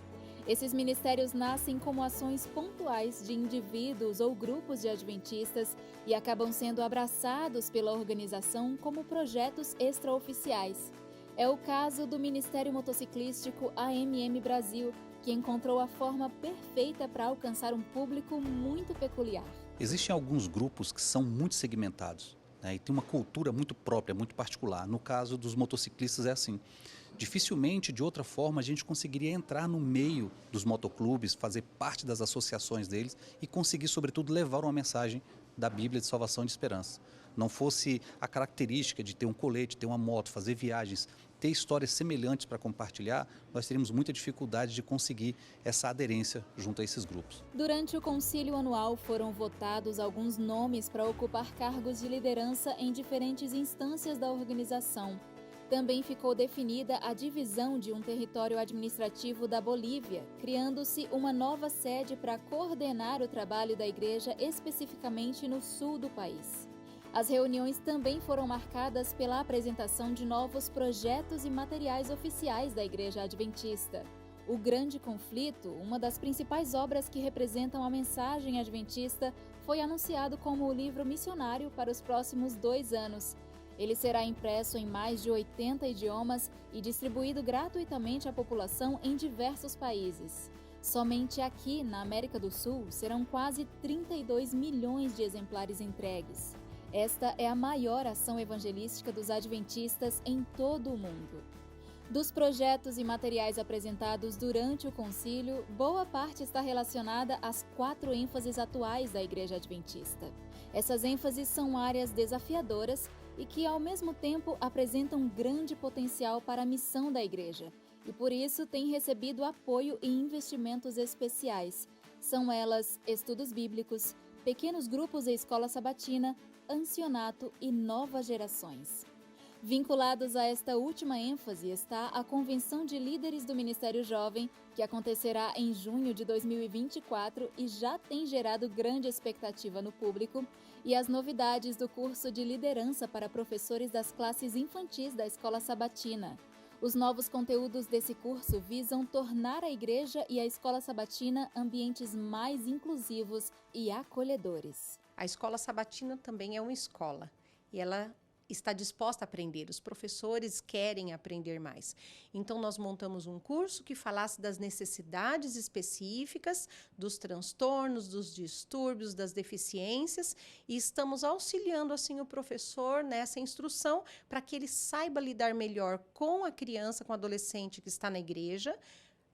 Esses ministérios nascem como ações pontuais de indivíduos ou grupos de adventistas e acabam sendo abraçados pela organização como projetos extraoficiais. É o caso do Ministério Motociclístico AMM Brasil, que encontrou a forma perfeita para alcançar um público muito peculiar. Existem alguns grupos que são muito segmentados, né, e tem uma cultura muito própria, muito particular. No caso dos motociclistas é assim. Dificilmente, de outra forma, a gente conseguiria entrar no meio dos motoclubes, fazer parte das associações deles e conseguir, sobretudo, levar uma mensagem da Bíblia de salvação e de esperança. Não fosse a característica de ter um colete, ter uma moto, fazer viagens, ter histórias semelhantes para compartilhar, nós teríamos muita dificuldade de conseguir essa aderência junto a esses grupos. Durante o concílio anual foram votados alguns nomes para ocupar cargos de liderança em diferentes instâncias da organização. Também ficou definida a divisão de um território administrativo da Bolívia, criando-se uma nova sede para coordenar o trabalho da igreja especificamente no sul do país. As reuniões também foram marcadas pela apresentação de novos projetos e materiais oficiais da Igreja Adventista. O Grande Conflito, uma das principais obras que representam a mensagem adventista, foi anunciado como o livro missionário para os próximos 2 anos. Ele será impresso em mais de 80 idiomas e distribuído gratuitamente à população em diversos países. Somente aqui, na América do Sul, serão quase 32 milhões de exemplares entregues. Esta é a maior ação evangelística dos adventistas em todo o mundo. Dos projetos e materiais apresentados durante o concílio, boa parte está relacionada às 4 ênfases atuais da Igreja Adventista. Essas ênfases são áreas desafiadoras e que, ao mesmo tempo, apresentam grande potencial para a missão da Igreja, e por isso têm recebido apoio e investimentos especiais. São elas estudos bíblicos, pequenos grupos e escola sabatina, ancianato e novas gerações. Vinculados a esta última ênfase está a Convenção de Líderes do Ministério Jovem, que acontecerá em junho de 2024 e já tem gerado grande expectativa no público, e as novidades do curso de liderança para professores das classes infantis da Escola Sabatina. Os novos conteúdos desse curso visam tornar a igreja e a Escola Sabatina ambientes mais inclusivos e acolhedores. A Escola Sabatina também é uma escola e ela está disposta a aprender, os professores querem aprender mais. Então, nós montamos um curso que falasse das necessidades específicas, dos transtornos, dos distúrbios, das deficiências, e estamos auxiliando, assim, o professor nessa instrução para que ele saiba lidar melhor com a criança, com o adolescente que está na igreja,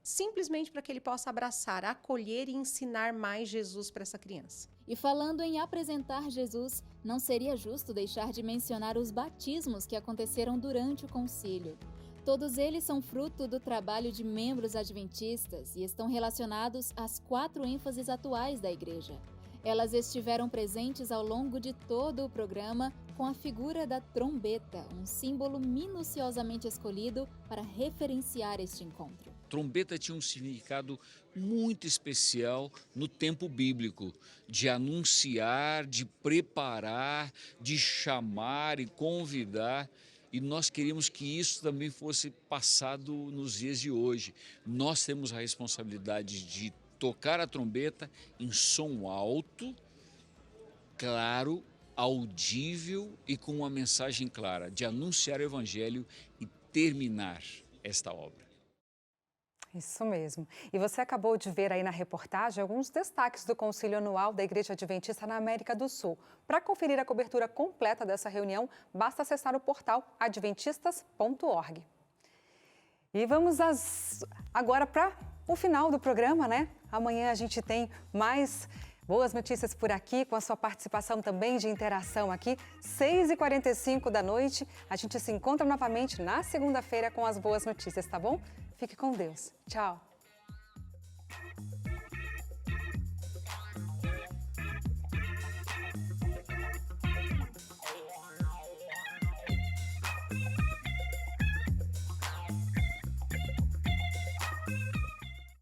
simplesmente para que ele possa abraçar, acolher e ensinar mais Jesus para essa criança. E falando em apresentar Jesus, não seria justo deixar de mencionar os batismos que aconteceram durante o concílio. Todos eles são fruto do trabalho de membros adventistas e estão relacionados às 4 ênfases atuais da igreja. Elas estiveram presentes ao longo de todo o programa com a figura da trombeta, um símbolo minuciosamente escolhido para referenciar este encontro. Trombeta tinha um significado muito especial no tempo bíblico, de anunciar, de preparar, de chamar e convidar. E nós queríamos que isso também fosse passado nos dias de hoje. Nós temos a responsabilidade de tocar a trombeta em som alto, claro, audível e com uma mensagem clara, de anunciar o Evangelho e terminar esta obra. Isso mesmo. E você acabou de ver aí na reportagem alguns destaques do Concílio Anual da Igreja Adventista na América do Sul. Para conferir a cobertura completa dessa reunião, basta acessar o portal adventistas.org. E vamos agora para o final do programa, né? Amanhã a gente tem mais boas notícias por aqui, com a sua participação também de interação aqui. 6h45 da noite, a gente se encontra novamente na segunda-feira com as boas notícias, tá bom? Fique com Deus. Tchau.